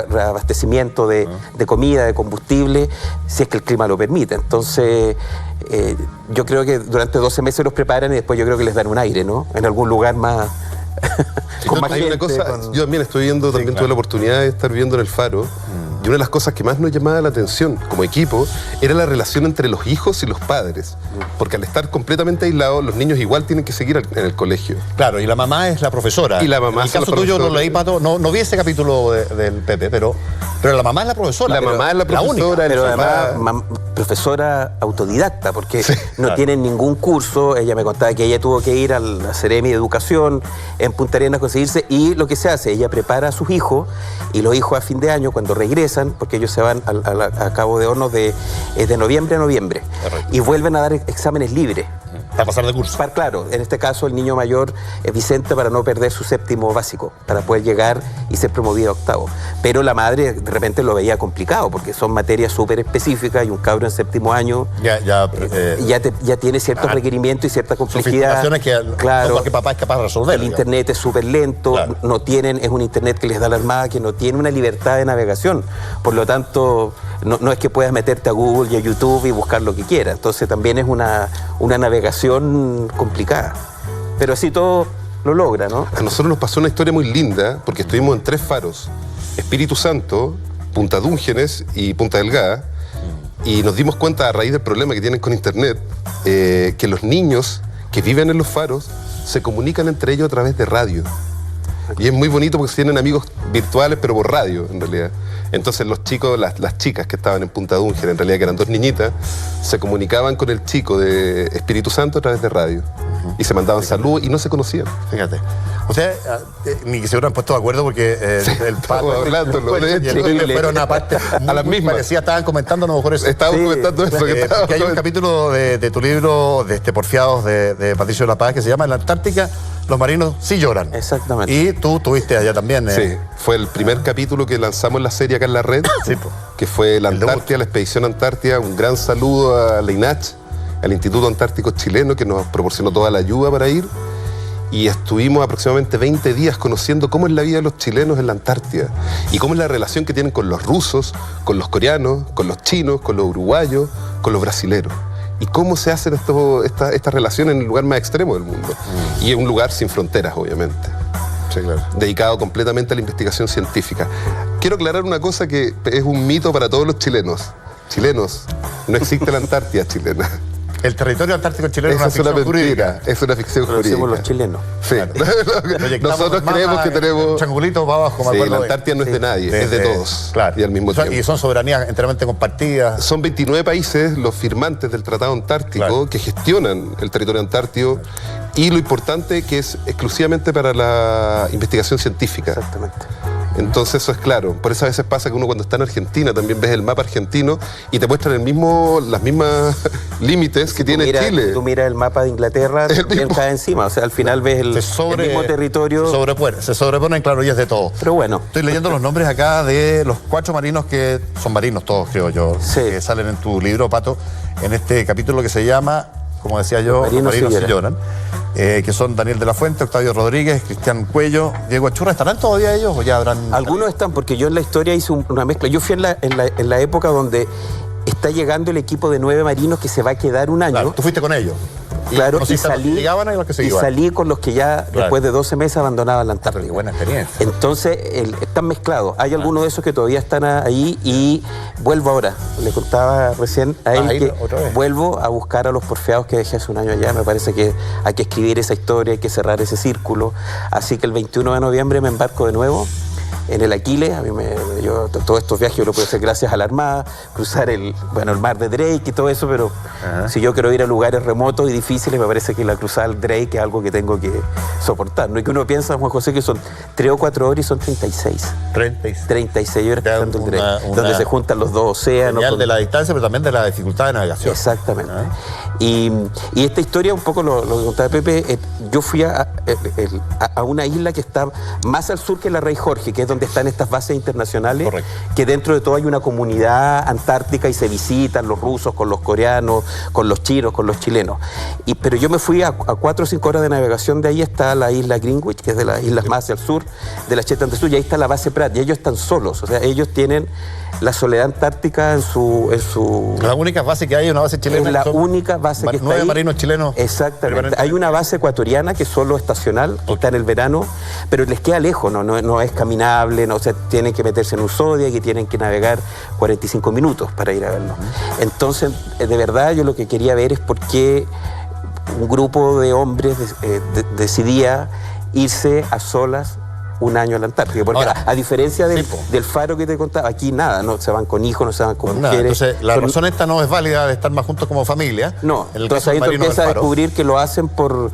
reabastecimiento de comida, de combustible, si es que el clima lo permite. Entonces, yo creo que durante 12 meses los preparan y después yo creo que les dan un aire, ¿no? En algún lugar más...
con más gente, yo también estoy viendo, tuve la oportunidad de estar viendo en el Faro, y una de las cosas que más nos llamaba la atención como equipo era la relación entre los hijos y los padres, porque al estar completamente aislados, los niños igual tienen que seguir en el colegio.
Claro, y la mamá es la profesora.
Y la mamá
en el caso tuyo lo leí, Pato, no vi ese capítulo del Pepe, pero la mamá es la profesora.
La mamá es la profesora.
Pero además, profesora autodidacta, porque no tienen ningún curso. Ella me contaba que ella tuvo que ir a la Seremi de Educación en Punta Arenas a conseguirse, y lo que se hace, ella prepara a sus hijos, y los hijos a fin de año, cuando regresan, porque ellos se van a Cabo de Hornos de noviembre a noviembre, y vuelven a dar exámenes libres.
Para pasar de curso.
Claro, en este caso el niño mayor es Vicente, para no perder su 7º básico, para poder llegar y ser promovido a 8º. Pero la madre de repente lo veía complicado, porque son materias súper específicas y un cabro en 7º año ya tiene ciertos requerimientos y cierta complejidad.
Son que no cualquier papá es capaz de resolver.
El internet es súper lento, es un internet que les da la Armada, que no tiene una libertad de navegación. Por lo tanto, no es que puedas meterte a Google y a YouTube y buscar lo que quieras. Entonces también es una navegación complicada. Pero así todo lo logra, ¿no?
A nosotros nos pasó una historia muy linda, porque estuvimos en 3 faros: Espíritu Santo, Punta Dúngenes y Punta Delgada, y nos dimos cuenta, a raíz del problema que tienen con internet, que los niños que viven en los faros se comunican entre ellos a través de radio. Y es muy bonito porque tienen amigos virtuales, pero por radio, en realidad. Entonces los chicos, las chicas que estaban en Punta Dúngenes, en realidad que eran 2 niñitas, se comunicaban con el chico de Espíritu Santo a través de radio. Y se mandaban saludos y no se conocían.
Fíjate. Ustedes ni que se hubieran puesto de acuerdo porque el Pato
hablando,
fueron aparte
a las mismas.
Parecía, estaban comentando a lo mejor eso.
Estábamos comentando eso.
Que hay un capítulo de tu libro, Porfiados, de Patricio de la Paz, que se llama En la Antártica los marinos sí lloran.
Exactamente.
Y tú estuviste allá también.
Sí, fue el primer capítulo que lanzamos en la serie acá en la red, que fue la Antártida, la expedición Antártida. Un gran saludo a la INACH, al Instituto Antártico Chileno, que nos proporcionó toda la ayuda para ir. Y estuvimos aproximadamente 20 días conociendo cómo es la vida de los chilenos en la Antártida y cómo es la relación que tienen con los rusos, con los coreanos, con los chinos, con los uruguayos, con los brasileros. Y cómo se hacen estas relaciones en el lugar más extremo del mundo. Y es un lugar sin fronteras, obviamente.
Sí, claro.
Dedicado completamente a la investigación científica. Quiero aclarar una cosa que es un mito para todos los chilenos. Chilenos, no existe la Antártida chilena.
El territorio antártico chileno es una ficción jurídica.
Es una ficción jurídica.
Somos los chilenos.
Sí. Claro. Nosotros creemos que tenemos...
Triangulito para abajo.
Sí, la Antártida no es de nadie, es de todos.
Claro.
Y al mismo tiempo.
Y son soberanías enteramente compartidas.
Son 29 países los firmantes del Tratado Antártico que gestionan el territorio antártico, y lo importante que es exclusivamente para la investigación científica.
Exactamente.
Entonces eso es claro. Por eso a veces pasa que uno cuando está en Argentina también ves el mapa argentino y te muestran las mismas límites que tiene Chile.
Tú miras el mapa de Inglaterra, también cae encima. O sea, al final ves el mismo territorio.
Se sobreponen, claro, y es de todo.
Pero bueno.
Estoy leyendo los nombres acá de los 4 marinos que son marinos todos, creo yo, que salen en tu libro, Pato, en este capítulo que se llama, como decía yo, Marinos sí lloran. Que son Daniel de la Fuente, Octavio Rodríguez, Cristian Cuello, Diego Achurra. ¿Estarán todavía ellos o ya habrán...?
Algunos están, porque yo en la historia hice una mezcla. Yo fui en la época donde está llegando el equipo de 9 marinos que se va a quedar un año.
Claro, tú fuiste con ellos.
Claro, y salí con los que ya después de 12 meses abandonaban la Antártida.
Qué buena experiencia.
Entonces, están mezclados. Hay algunos de esos que todavía están ahí, y vuelvo ahora. Le contaba recién a él que vuelvo a buscar a los porfiados que dejé hace un año allá. Me parece que hay que escribir esa historia, hay que cerrar ese círculo. Así que el 21 de noviembre me embarco de nuevo en el Aquiles. Todos estos viajes yo lo puedo hacer gracias a la Armada, cruzar el mar de Drake y todo eso, pero si yo quiero ir a lugares remotos y difíciles, me parece que la cruzada del Drake es algo que tengo que soportar. No es que uno piensa, Juan José, que son 3 o 4 horas y son 36. 36 horas cruzando el Drake, donde se juntan los dos océanos.
Señal de la distancia, pero también de la dificultad de navegación.
Exactamente. Y esta historia, un poco lo que contaba Pepe, yo fui a una isla que está más al sur que la Rey Jorge, que es donde están estas bases internacionales. Correcto. Que dentro de todo hay una comunidad antártica y se visitan los rusos con los coreanos, con los chinos, con los chilenos. Pero yo me fui a 4 o 5 horas de navegación de ahí está la isla Greenwich, que es de las islas más hacia el sur de la Shetland del Sur, y ahí está la base Pratt, y ellos están solos, o sea, ellos tienen la soledad antártica en su...
La única base que hay es una base chilena.
Es la única base que está
9
ahí.
marinos chilenos.
Exactamente. Hay una base ecuatoriana que es solo estacional, que está en el verano, pero les queda lejos, no es caminable, o sea, tienen que meterse en un Zodiac y tienen que navegar 45 minutos para ir a verlo. Entonces, de verdad, yo lo que quería ver es por qué un grupo de hombres decidía irse a solas un año a la Antártica, porque ahora, a diferencia del faro que te contaba, aquí nada, no se van con hijos, no se van con mujeres.
Entonces, la razón esta no es válida de estar más juntos como familia.
No, entonces ahí tú empiezas a descubrir que lo hacen por...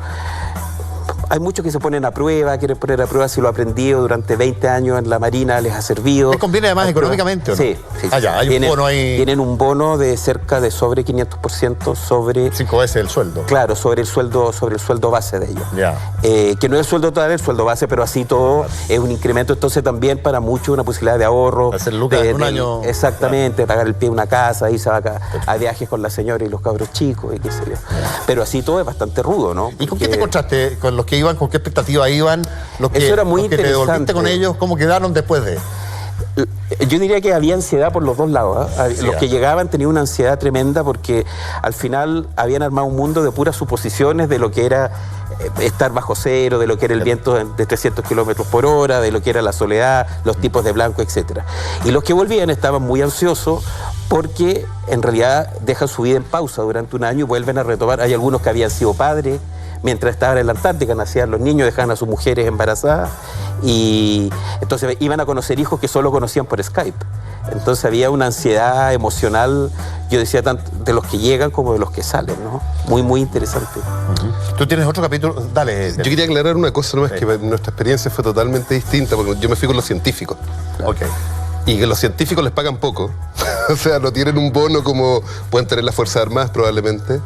Hay muchos que se ponen a prueba, quieren poner a prueba si lo ha aprendido durante 20 años en la Marina, les ha servido.
¿Les conviene además económicamente o no?
Sí.
Ya, hay un bono ahí.
Tienen un bono de cerca de sobre 500% sobre...
5 veces el sueldo.
Claro, sobre el sueldo base de ellos.
Ya.
Que no es el sueldo total, el sueldo base, pero así todo es un incremento, entonces también para muchos una posibilidad de ahorro.
Hacer lucas en un año.
Exactamente, pagar el pie de una casa, irse a viajes con la señora y los cabros chicos y qué sé yo. Pero así todo es bastante rudo, ¿no?
¿Y con qué te encontraste? ¿Con los que iban? ¿Con qué expectativa iban?
Eso era muy
interesante. ¿Te devolviste con ellos? ¿Cómo quedaron después de...?
Yo diría que había ansiedad por los dos lados. Los que llegaban tenían una ansiedad tremenda porque al final habían armado un mundo de puras suposiciones de lo que era estar bajo cero, de lo que era el viento de 300 kilómetros por hora, de lo que era la soledad, los tipos de blanco, etc. Y los que volvían estaban muy ansiosos porque en realidad dejan su vida en pausa durante un año y vuelven a retomar. Hay algunos que habían sido padres mientras estaban en la Antártica, nacían los niños, dejaban a sus mujeres embarazadas y entonces iban a conocer hijos que solo conocían por Skype. Entonces había una ansiedad emocional, yo decía, tanto de los que llegan como de los que salen, ¿no? Muy, muy interesante.
Tú tienes otro capítulo, dale.
Yo quería aclarar una cosa, ¿no? Es que nuestra experiencia fue totalmente distinta, porque yo me fui con los científicos.
Ok.
Y que los científicos les pagan poco. O sea, no tienen un bono como pueden tener las Fuerzas Armadas probablemente.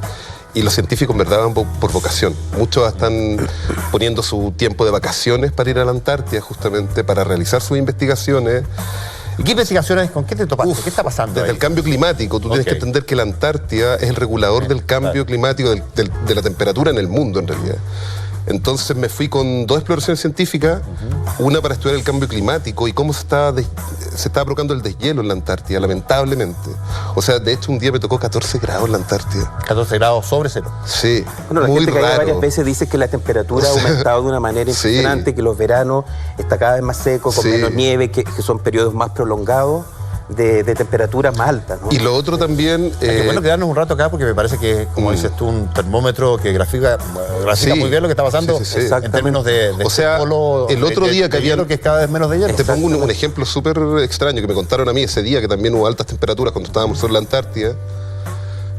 Y los científicos en verdad van por vocación. Muchos están poniendo su tiempo de vacaciones para ir a la Antártida justamente para realizar sus investigaciones.
¿Y qué investigaciones? ¿Con qué te topaste? ¿Qué está pasando
Desde
ahí?
el cambio climático. Tú tienes que entender que la Antártida es el regulador del cambio climático, de la temperatura en el mundo en realidad. Entonces me fui con 2 exploraciones científicas, una para estudiar el cambio climático y cómo se estaba provocando el deshielo en la Antártida, lamentablemente. O sea, de hecho un día me tocó 14 grados en la Antártida.
14 grados sobre cero.
Sí,
bueno, la
muy
gente que ha ido
raro.
varias veces dice que la temperatura ha aumentado de una manera impresionante, que los veranos está cada vez más secos, con menos nieve, que son periodos más prolongados de temperaturas más altas, ¿no?
Y lo otro también...
Es bueno quedarnos un rato acá porque me parece que, como dices tú, un termómetro que grafica muy bien lo que está pasando en términos de
o sea,
polo,
el otro día que había...
que es cada vez menos de hielo.
Te pongo un ejemplo súper extraño que me contaron a mí ese día, que también hubo altas temperaturas cuando estábamos sobre la Antártida.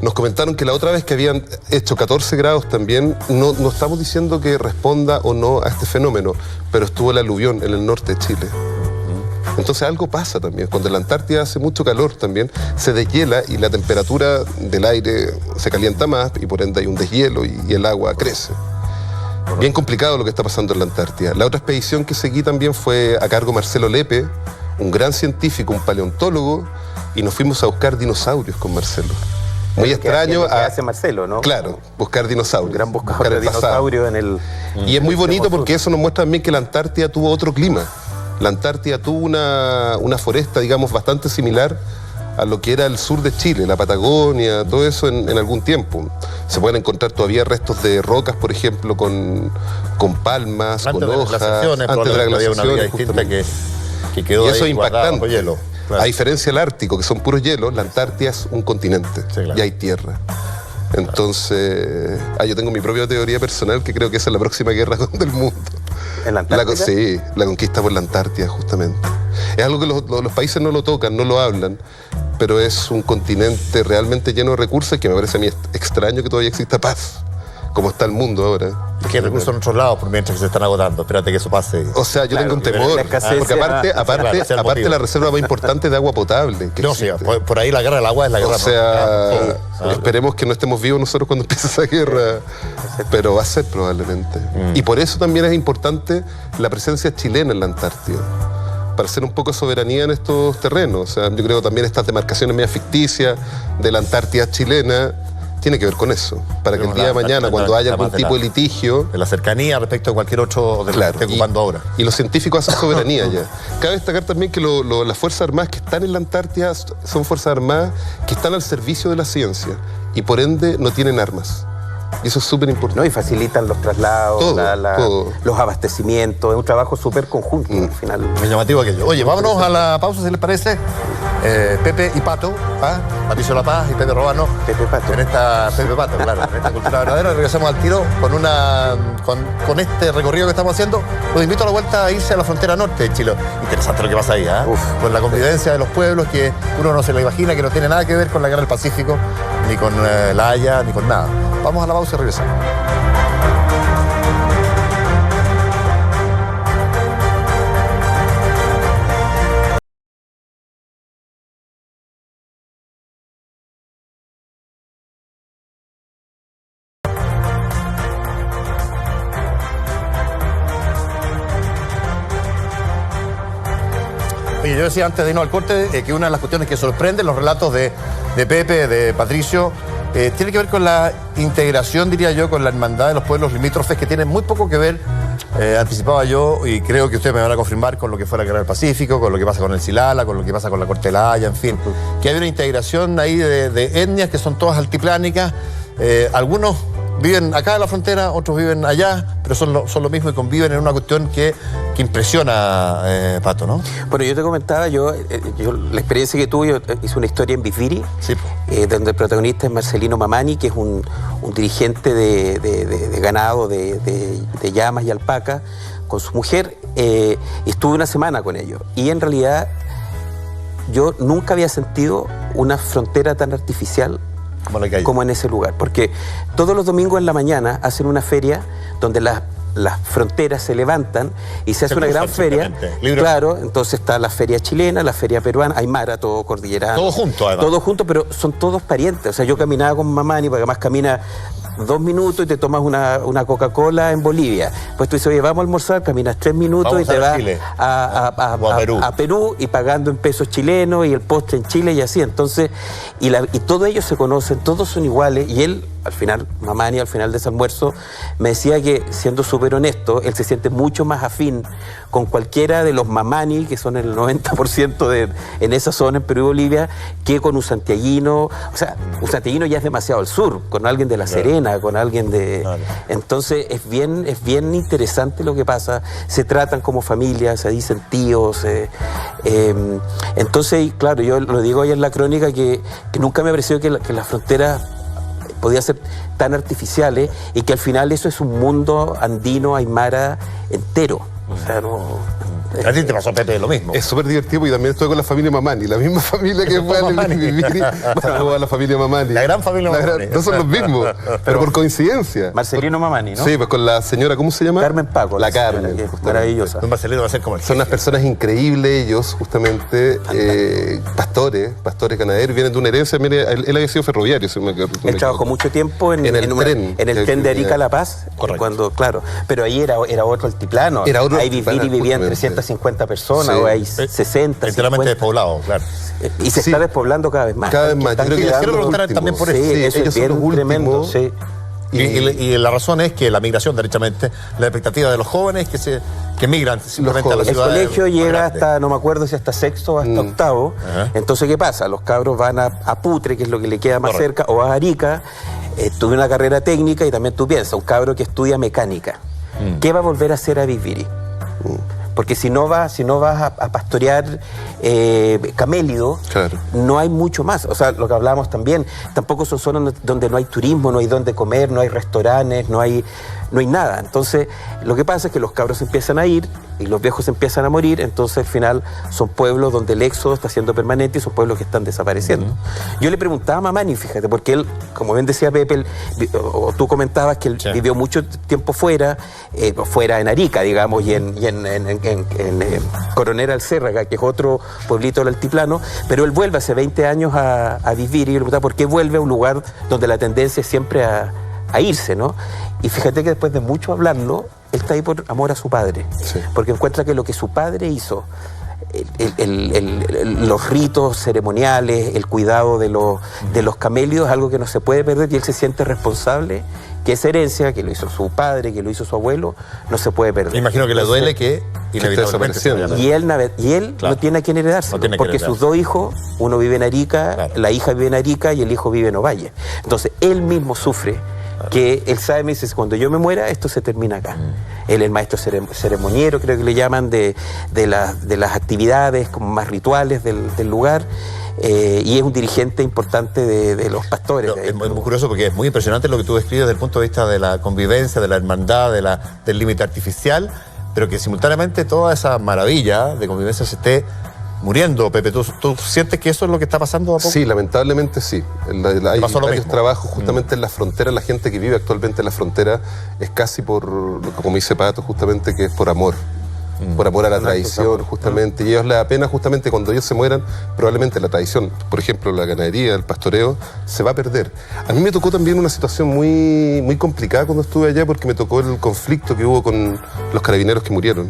Nos comentaron que la otra vez que habían hecho 14 grados también, no estamos diciendo que responda o no a este fenómeno, pero estuvo el aluvión en el norte de Chile. Entonces algo pasa también. Cuando en la Antártida hace mucho calor también, se deshiela y la temperatura del aire se calienta más y por ende hay un deshielo y el agua crece. Bien complicado lo que está pasando en la Antártida. La otra expedición que seguí también fue a cargo de Marcelo Lepe, un gran científico, un paleontólogo, y nos fuimos a buscar dinosaurios con Marcelo. Muy extraño.
Que hace Marcelo, ¿no?
Claro, buscar dinosaurios.
Un gran buscador de dinosaurios en el...
Y es muy bonito porque eso nos muestra también que la Antártida tuvo otro clima. La Antártida tuvo una foresta, digamos, bastante similar a lo que era el sur de Chile, la Patagonia, todo eso en algún tiempo. Se pueden encontrar todavía restos de rocas, por ejemplo, con palmas, con hojas. Antes de la glaciación,
que quedó
y eso
ahí
es impactante.
Hielo. Claro.
A diferencia del Ártico, que son puros hielos, la Antártida es un continente, y hay tierra. Entonces, yo tengo mi propia teoría personal que creo que esa es la próxima guerra del mundo.
¿En la Antártida?
Sí, la conquista por la Antártida, justamente. Es algo que los países no lo tocan, no lo hablan, pero es un continente realmente lleno de recursos que me parece a mí extraño que todavía exista paz, como está el mundo ahora.
Que hay recursos en otros lados, por mientras que se están agotando. Espérate que eso pase.
O sea, yo tengo un temor, porque aparte la reserva más importante de agua potable.
No, sí, por ahí la guerra del agua es la guerra.
O sea, esperemos que no estemos vivos nosotros cuando empiece esa guerra, pero va a ser probablemente. Y por eso también es importante la presencia chilena en la Antártida, para hacer un poco de soberanía en estos terrenos. O sea, yo creo que también estas demarcaciones medio ficticias de la Antártida chilena tiene que ver con eso, para que el día de mañana, cuando haya algún tipo de litigio...
De la cercanía respecto a cualquier otro de
claro,
que esté ocupando ahora.
Y los científicos hacen soberanía ya. Cabe destacar también que las Fuerzas Armadas que están en la Antártida son Fuerzas Armadas que están al servicio de la ciencia y por ende no tienen armas. Y eso es súper importante.
No, y facilitan los traslados,
todo.
los abastecimientos. Es un trabajo súper conjunto al final.
Muy llamativo aquello. Oye, vámonos a la pausa, si les parece. Pepe y Pato, Patricio La Paz y Pepe Robano.
Pepe Pato, claro.
En esta cultura verdadera. Regresamos al tiro con este recorrido que estamos haciendo. Los invito a la vuelta a irse a la frontera norte de Chile. Interesante lo que pasa ahí, con la convivencia de los pueblos que uno no se lo imagina, que no tiene nada que ver con la guerra del Pacífico, ni con la Haya, ni con nada. Vamos a la pausa y regresamos. Oye, yo decía antes de irnos al corte que una de las cuestiones que sorprende los relatos de Pepe, de Patricio, tiene que ver con la integración, diría yo, con la hermandad de los pueblos limítrofes, que tienen muy poco que ver, anticipaba yo, y creo que ustedes me van a confirmar, con lo que fue la Guerra del Pacífico, con lo que pasa con el Silala, con lo que pasa con la Corte de la Haya, en fin, que hay una integración ahí de etnias que son todas altiplánicas. Algunos viven acá en la frontera, otros viven allá, pero son lo mismo y conviven en una cuestión que impresiona, Pato, ¿no?
Bueno, yo te comentaba, yo la experiencia que tuve, yo hice una historia en Biviri,
sí,
donde el protagonista es Marcelino Mamani, que es un dirigente de ganado, de llamas y alpacas, con su mujer, y estuve una semana con ellos. Y en realidad yo nunca había sentido una frontera tan artificial como en ese lugar, porque todos los domingos en la mañana hacen una feria donde las fronteras se levantan y se hace una gran feria. Claro, entonces está la feria chilena, la feria peruana, aymara, todo cordillerano.
Todo junto, además.
Todo junto, pero son todos parientes. O sea, yo caminaba con Mamani, porque además camina 2 minutos y te tomas una Coca-Cola en Bolivia. Pues tú dices, oye, vamos a almorzar, caminas 3 minutos y te vas a Perú y pagando en pesos chilenos y el postre en Chile y así. Entonces, y todos ellos se conocen, todos son iguales. Y él, al final, Mamani, al final de ese almuerzo, me decía que, siendo súper honesto, él se siente mucho más afín con cualquiera de los Mamani, que son el 90% en esa zona, en Perú y Bolivia, que con un santiaguino. O sea, un santiaguino ya es demasiado al sur, con alguien de La Serena, con alguien de... Entonces es bien interesante lo que pasa. Se tratan como familia, se dicen tíos. Entonces, claro, yo lo digo ahí en la crónica, que nunca me pareció que las fronteras podían ser tan artificiales y que al final eso es un mundo andino, aymara entero. O sea, no...
A ti te pasó, Pepe, lo mismo.
Es súper divertido, y también estoy con la familia Mamani, la misma familia que fue a vivir. Saludos a la familia Mamani.
La gran familia Mamani.
No son los mismos, pero por coincidencia.
Marcelino Mamani, ¿no?
Sí, pues con la señora, ¿cómo se llama?
Carmen Paco.
La Carmen.
Maravillosa.
Marcelino va a ser como el...
Son unas personas increíbles, ellos, justamente, pastores ganaderos, vienen de una herencia. Mire, él había sido ferroviario.
Él trabajó mucho tiempo en el tren de Arica a La Paz.
Correcto.
Claro, pero ahí era otro altiplano. Ahí vivían 350 personas, o hay 60,
enteramente despoblado, claro.
Y se está despoblando cada vez más.
Cada vez más.
Yo quiero preguntar también por eso.
Sí, eso es bien tremendo. Sí.
Y la razón es que la migración, derechamente, la expectativa de los jóvenes que migran simplemente a la ciudad.
El colegio llega hasta, no me acuerdo si hasta sexto o hasta octavo. Entonces, ¿qué pasa? Los cabros van a Putre, que es lo que le queda más cerca, o a Arica. Tuve una carrera técnica, y también tú piensas, un cabro que estudia mecánica, ¿qué va a volver a hacer a Biviri? porque si no vas a pastorear camélido,
claro,
no hay mucho más. O sea, lo que hablábamos también, tampoco son zonas donde no hay turismo, no hay donde comer, no hay restaurantes, no hay nada. Entonces, lo que pasa es que los cabros empiezan a ir y los viejos empiezan a morir, entonces al final son pueblos donde el éxodo está siendo permanente y son pueblos que están desapareciendo. Yo le preguntaba a Mamani, fíjate, porque él, como bien decía Pepe, o tú comentabas que él vivió mucho tiempo fuera en Arica, digamos, y en Coronel Alcérraga, que es otro pueblito del altiplano, pero él vuelve hace 20 años a vivir, y yo le preguntaba por qué vuelve a un lugar donde la tendencia es siempre a irse, ¿no? Y fíjate que después de mucho hablarlo, él está ahí por amor a su padre, porque encuentra que lo que su padre hizo, los ritos ceremoniales, el cuidado de los camélidos, es algo que no se puede perder, y él se siente responsable que esa herencia, que lo hizo su padre, que lo hizo su abuelo, no se puede perder.
Me imagino que le duele que inevitablemente
y él no tiene a quién heredárselo, porque sus dos hijos, uno vive en Arica, la hija vive en Arica y el hijo vive en Ovalle. Entonces él mismo sufre, que él sabe, me dice, cuando yo me muera, esto se termina acá. Él es el maestro ceremoniero, creo que le llaman, de las actividades como más rituales del lugar, y es un dirigente importante de los pastores.
Es muy curioso porque es muy impresionante lo que tú describes desde el punto de vista de la convivencia, de la hermandad, del límite artificial, pero que simultáneamente toda esa maravilla de convivencia se esté muriendo. Pepe, ¿tú sientes que eso es lo que está pasando a poco?
Sí, lamentablemente sí. Hay varios trabajos justamente en la frontera. La gente que vive actualmente en la frontera es casi como dice Pato, justamente, que es por amor. Por amor a la tradición, justamente. Y a ellos les da pena, justamente, cuando ellos se mueran, probablemente la tradición, por ejemplo, la ganadería, el pastoreo, se va a perder. A mí me tocó también una situación muy, muy complicada cuando estuve allá, porque me tocó el conflicto que hubo con los carabineros que murieron.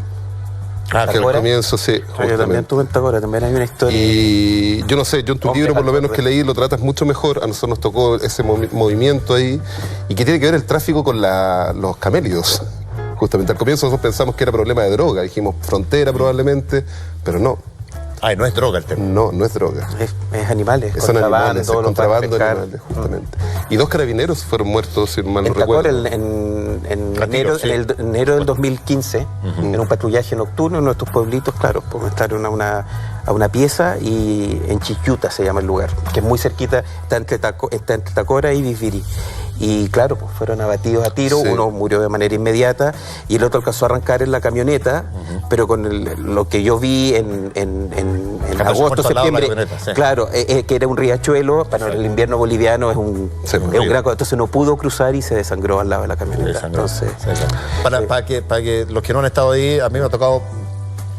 Que al comienzo, sí,
yo también tuve en Tacora, también hay una historia.
Y yo no sé, yo en tu libro, por lo menos que leí, lo tratas mucho mejor. A nosotros nos tocó ese movimiento ahí, y que tiene que ver el tráfico con los camélidos. Justamente al comienzo nosotros pensamos que era problema de droga, dijimos frontera probablemente, pero no.
No es droga el tema.
No es droga.
Es animales,
son animales, es contrabando de animales, justamente. Y 2 carabineros fueron muertos, si mal no recuerdo.
En enero del 2015, en un patrullaje nocturno en nuestros pueblitos, claro, porque estaban a una pieza, y en Chichuta se llama el lugar, que es muy cerquita, está entre Tacora y Viviri. Y claro, pues fueron abatidos a tiro, uno murió de manera inmediata y el otro alcanzó a arrancar en la camioneta, pero con lo que yo vi en agosto, septiembre, claro, que era un riachuelo, para el invierno boliviano es un gran cosa, entonces no pudo cruzar y se desangró al lado de la camioneta. Entonces,
para que los que no han estado ahí, a mí me ha tocado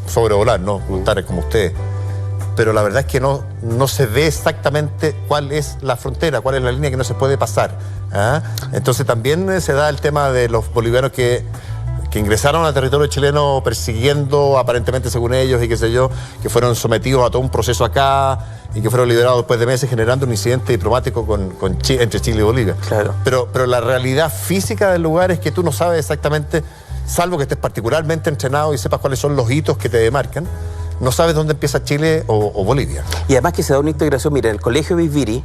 sobrevolar, no contar como ustedes. Pero la verdad es que no se ve exactamente cuál es la frontera, cuál es la línea que no se puede pasar. Entonces también se da el tema de los bolivianos que ingresaron al territorio chileno persiguiendo, aparentemente según ellos, y qué sé yo, que fueron sometidos a todo un proceso acá y que fueron liberados después de meses, generando un incidente diplomático entre Chile y Bolivia.
Claro.
Pero la realidad física del lugar es que tú no sabes exactamente, salvo que estés particularmente entrenado y sepas cuáles son los hitos que te demarcan. No sabes dónde empieza Chile o Bolivia.
Y además que se da una integración, mira, el colegio Viviri,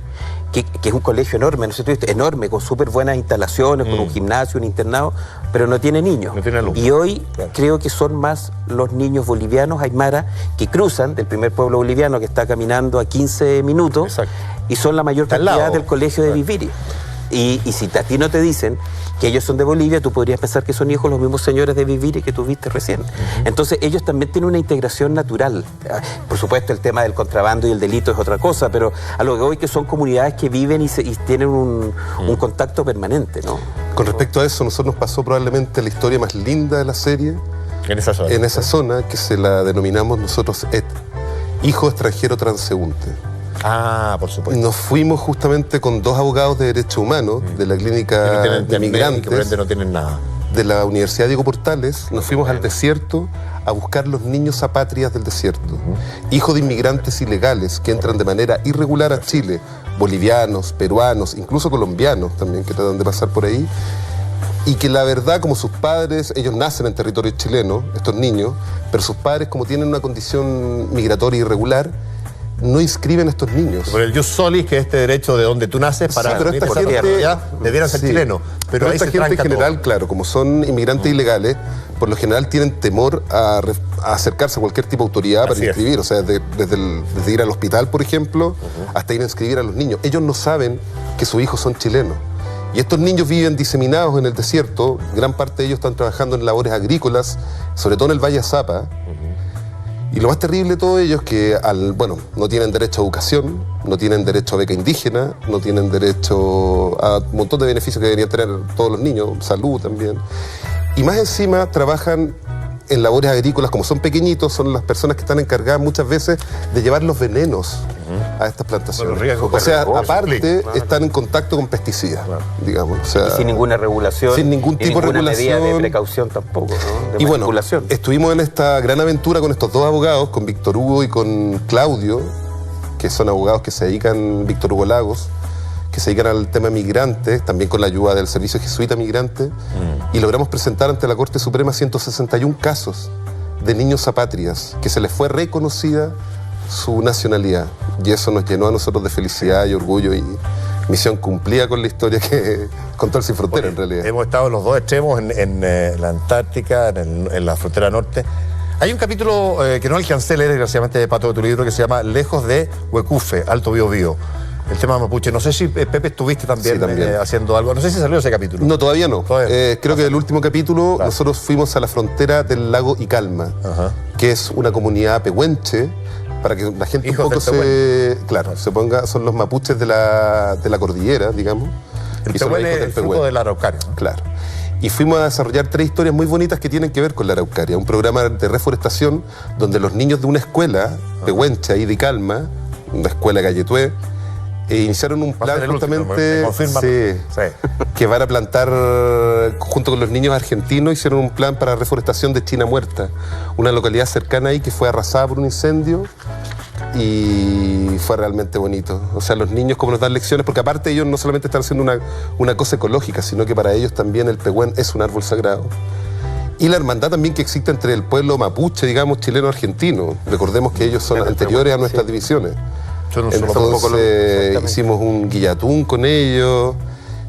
que es un colegio enorme, ¿no sé si tú viste? Enorme, con súper buenas instalaciones, con un gimnasio, un internado, pero no tiene niños.
No tiene alumnos.
Y hoy creo que son más los niños bolivianos, aymara, que cruzan del primer pueblo boliviano, que está caminando a 15 minutos, y son la mayor cantidad del colegio de Viviri. Y si a ti no te dicen que ellos son de Bolivia, tú podrías pensar que son hijos los mismos señores de Viviri que tú viste recién. Entonces ellos también tienen una integración natural. Por supuesto el tema del contrabando y el delito es otra cosa, pero a lo que voy que son comunidades que viven y tienen un contacto permanente, ¿no?
Con respecto a eso, a nosotros nos pasó probablemente la historia más linda de la serie.
En esa zona.
En esa zona, que se la denominamos nosotros hijo extranjero transeúnte.
Por supuesto.
Nos fuimos justamente con 2 abogados de derechos humanos de la clínica de migrantes,
que por ende no tienen nada,
de la Universidad Diego Portales. Nos fuimos al desierto a buscar los niños apátridas del desierto, hijos de inmigrantes ilegales que entran de manera irregular a Chile, bolivianos, peruanos, incluso colombianos también, que tratan de pasar por ahí, y que la verdad, como sus padres, ellos nacen en territorio chileno, estos niños, pero sus padres, como tienen una condición migratoria irregular, no inscriben a estos niños.
Por el jus solis, que es este derecho de donde tú naces para
pero esta gente
debieran ser chilenos.
Pero esta gente en general, claro, como son inmigrantes ilegales, por lo general tienen temor a acercarse a cualquier tipo de autoridad para inscribir. O sea, desde ir al hospital, por ejemplo, hasta ir a inscribir a los niños. Ellos no saben que sus hijos son chilenos. Y estos niños viven diseminados en el desierto. Gran parte de ellos están trabajando en labores agrícolas, sobre todo en el Valle Azapa. Y lo más terrible de todo ello es que, no tienen derecho a educación, no tienen derecho a beca indígena, no tienen derecho a un montón de beneficios que deberían tener todos los niños, salud también. Y más encima trabajan en labores agrícolas, como son pequeñitos, son las personas que están encargadas muchas veces de llevar los venenos a estas plantaciones. O sea, aparte, están en contacto con pesticidas, digamos. O sea,
y sin ninguna regulación.
Sin ningún tipo de regulación.
Medida de precaución tampoco, ¿no?
Y bueno, estuvimos en esta gran aventura con estos dos abogados, con Víctor Hugo y con Claudio, que son abogados que se dedican, Víctor Hugo Lagos, que se dedican al tema migrante, también con la ayuda del Servicio Jesuita Migrante, y logramos presentar ante la Corte Suprema 161 casos de niños apátridas, que se les fue reconocida su nacionalidad. Y eso nos llenó a nosotros de felicidad y orgullo y misión cumplida con la historia que contó el Sin Frontera, en realidad.
Hemos estado en los dos extremos, en la Antártica, en la frontera norte. Hay un capítulo que no alcancé a leer, desgraciadamente, de Pato, de tu libro, que se llama Lejos de Huecufe, Alto Biobío. El tema mapuche. No sé si, Pepe, estuviste también, haciendo algo. No sé si salió ese capítulo.
No, todavía no. Creo que el último capítulo nosotros fuimos a la frontera del lago Icalma, que es una comunidad pehuenche, para que la gente un poco se ponga, son los mapuches de la cordillera, digamos.
El Pehuen es el fruto de la Araucaria, ¿no?
Claro. Y fuimos a desarrollar 3 historias muy bonitas que tienen que ver con la Araucaria. Un programa de reforestación donde los niños de una escuela pehuenche ahí de Icalma, una escuela Galletué, iniciaron un plan justamente que van a plantar junto con los niños argentinos. Hicieron un plan para reforestación de China Muerta, una localidad cercana ahí que fue arrasada por un incendio, y fue realmente bonito. O sea, los niños como nos dan lecciones, porque aparte ellos no solamente están haciendo una cosa ecológica, sino que para ellos también el pehuen es un árbol sagrado. Y la hermandad también que existe entre el pueblo mapuche, digamos, chileno-argentino. Recordemos que ellos son anteriores a nuestras divisiones. Entonces hicimos un guillatún con ellos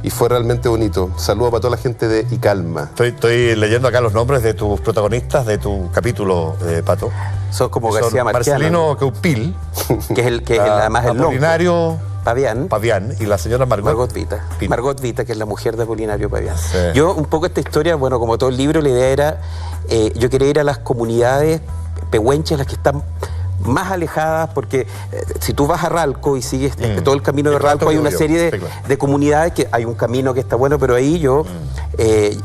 y fue realmente bonito. Saludos para toda la gente de Icalma.
Estoy leyendo acá los nombres de tus protagonistas de tu capítulo, Pato.
Son como García Marciano,
Marcelino Queupil,
que es además el
Apolinario
Pavián,
y la señora Margot
Vita. Margot Vita, que es la mujer de Apolinario Pavián. Sí. Yo, un poco esta historia, bueno, como todo el libro, la idea era, yo quería ir a las comunidades pehuenches, las que están más alejadas, porque si tú vas a Ralco y sigues todo el camino de Ralco, hay una serie de comunidades, que hay un camino que está bueno, pero ahí yo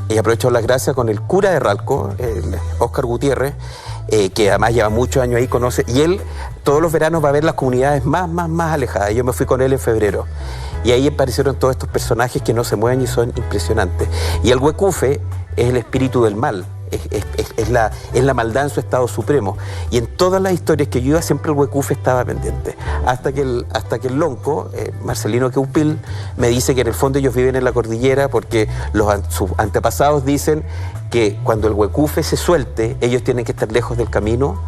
y aprovecho las gracias con el cura de Ralco, Óscar Gutiérrez, que además lleva muchos años ahí, conoce, y él todos los veranos va a ver las comunidades más alejadas. Yo me fui con él en febrero y ahí aparecieron todos estos personajes que no se mueven y son impresionantes. Y el Huecufe es el espíritu del mal. Es la maldad en su estado supremo. Y en todas las historias que yo iba, siempre el Huecufe estaba pendiente. Hasta que el lonco, Marcelino Queupil, me dice que en el fondo ellos viven en la cordillera porque sus antepasados dicen que cuando el Huecufe se suelte, ellos tienen que estar lejos del camino,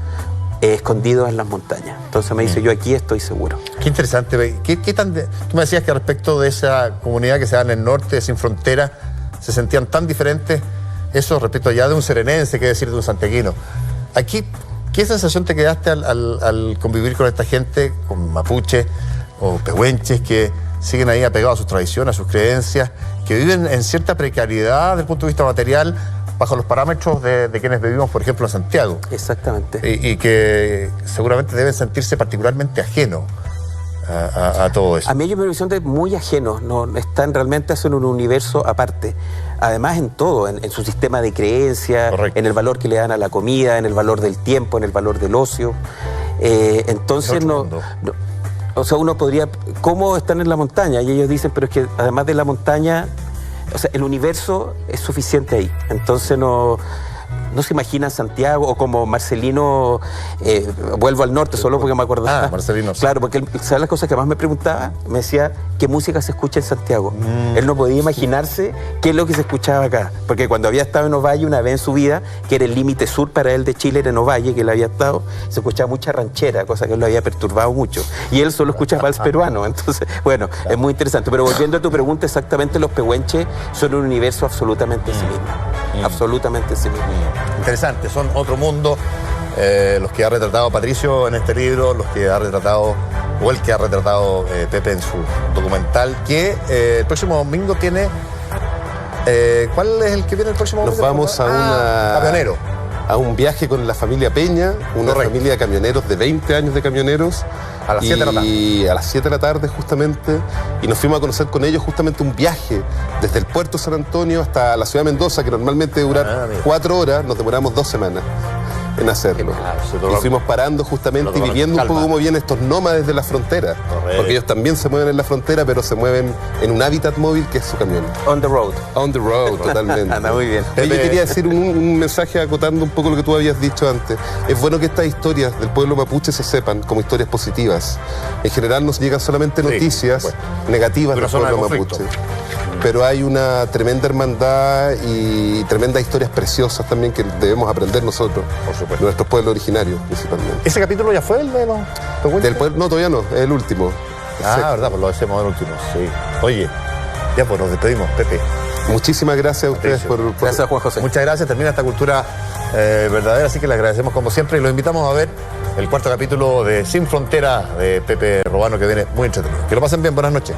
escondidos en las montañas. Entonces me dice, yo aquí estoy seguro.
Qué interesante. Tú me decías que respecto de esa comunidad que se da en el norte, Sin Frontera, se sentían tan diferentes. Eso respecto ya de un serenense, qué decir de un santiaguino. Aquí, ¿qué sensación te quedaste al convivir con esta gente, con mapuches o pehuenches, que siguen ahí apegados a sus tradiciones, a sus creencias, que viven en cierta precariedad desde el punto de vista material, bajo los parámetros de quienes vivimos, por ejemplo, en Santiago?
Exactamente.
Y que seguramente deben sentirse particularmente ajenos a todo eso.
A mí ellos me visión de muy ajenos, no están realmente en un universo aparte. Además en todo, en su sistema de creencias, en el valor que le dan a la comida, en el valor del tiempo, en el valor del ocio. Entonces o sea, uno podría, ¿cómo están en la montaña? Y ellos dicen, pero es que además de la montaña, o sea, el universo es suficiente ahí. Entonces no se imaginan Santiago, o como Marcelino, vuelvo al norte solo porque me acordaba.
Marcelino.
Claro, porque ¿sabes las cosas que más me preguntaba? Me decía, ¿qué música se escucha en Santiago? Él no podía imaginarse qué es lo que se escuchaba acá. Porque cuando había estado en Ovalle una vez en su vida, que era el límite sur para él de Chile, era en Ovalle, que él había estado, se escuchaba mucha ranchera, cosa que él lo había perturbado mucho. Y él solo escucha vals peruano. Entonces, bueno, es muy interesante. Pero volviendo a tu pregunta, exactamente, los pehuenches son un universo absolutamente en sí mismo. Absolutamente en sí mismo.
Interesante, son otro mundo. Los que ha retratado Patricio en este libro, los que ha retratado, o el que ha retratado Pepe en su documental, que el próximo domingo tiene... ¿Cuál es el que viene el próximo domingo?
Nos vamos a
Camionero.
A un viaje con la familia Peña, una familia de camioneros de 20 años de camioneros.
A las 7 de la tarde.
Y a las 7 de la tarde justamente. Y nos fuimos a conocer con ellos justamente un viaje desde el puerto de San Antonio hasta la ciudad de Mendoza, que normalmente dura 4 horas, nos demoramos 2 semanas en hacerlo. Y fuimos parando justamente y viviendo un poco cómo vienen estos nómades de la frontera. Porque ellos también se mueven en la frontera, pero se mueven en un hábitat móvil que es su camión.
On the road.
On the road, totalmente.
Anda muy bien.
Yo quería decir un mensaje acotando un poco lo que tú habías dicho antes. Es bueno que estas historias del pueblo mapuche se sepan como historias positivas. En general nos llegan solamente noticias negativas del pueblo mapuche. Pero hay una tremenda hermandad y tremendas historias preciosas también que debemos aprender nosotros, por supuesto, de nuestros pueblos originarios principalmente.
¿Ese capítulo ya fue el de los
del pueblo? No, todavía no, es el último.
Verdad, pues lo decimos el último, sí. Oye, ya pues nos despedimos, Pepe.
Muchísimas gracias a ustedes por...
Gracias, Juan José.
Muchas gracias, termina esta cultura verdadera, así que les agradecemos como siempre y los invitamos a ver el 4º capítulo de Sin Frontera de Pepe Robano, que viene muy entretenido. Que lo pasen bien, buenas noches.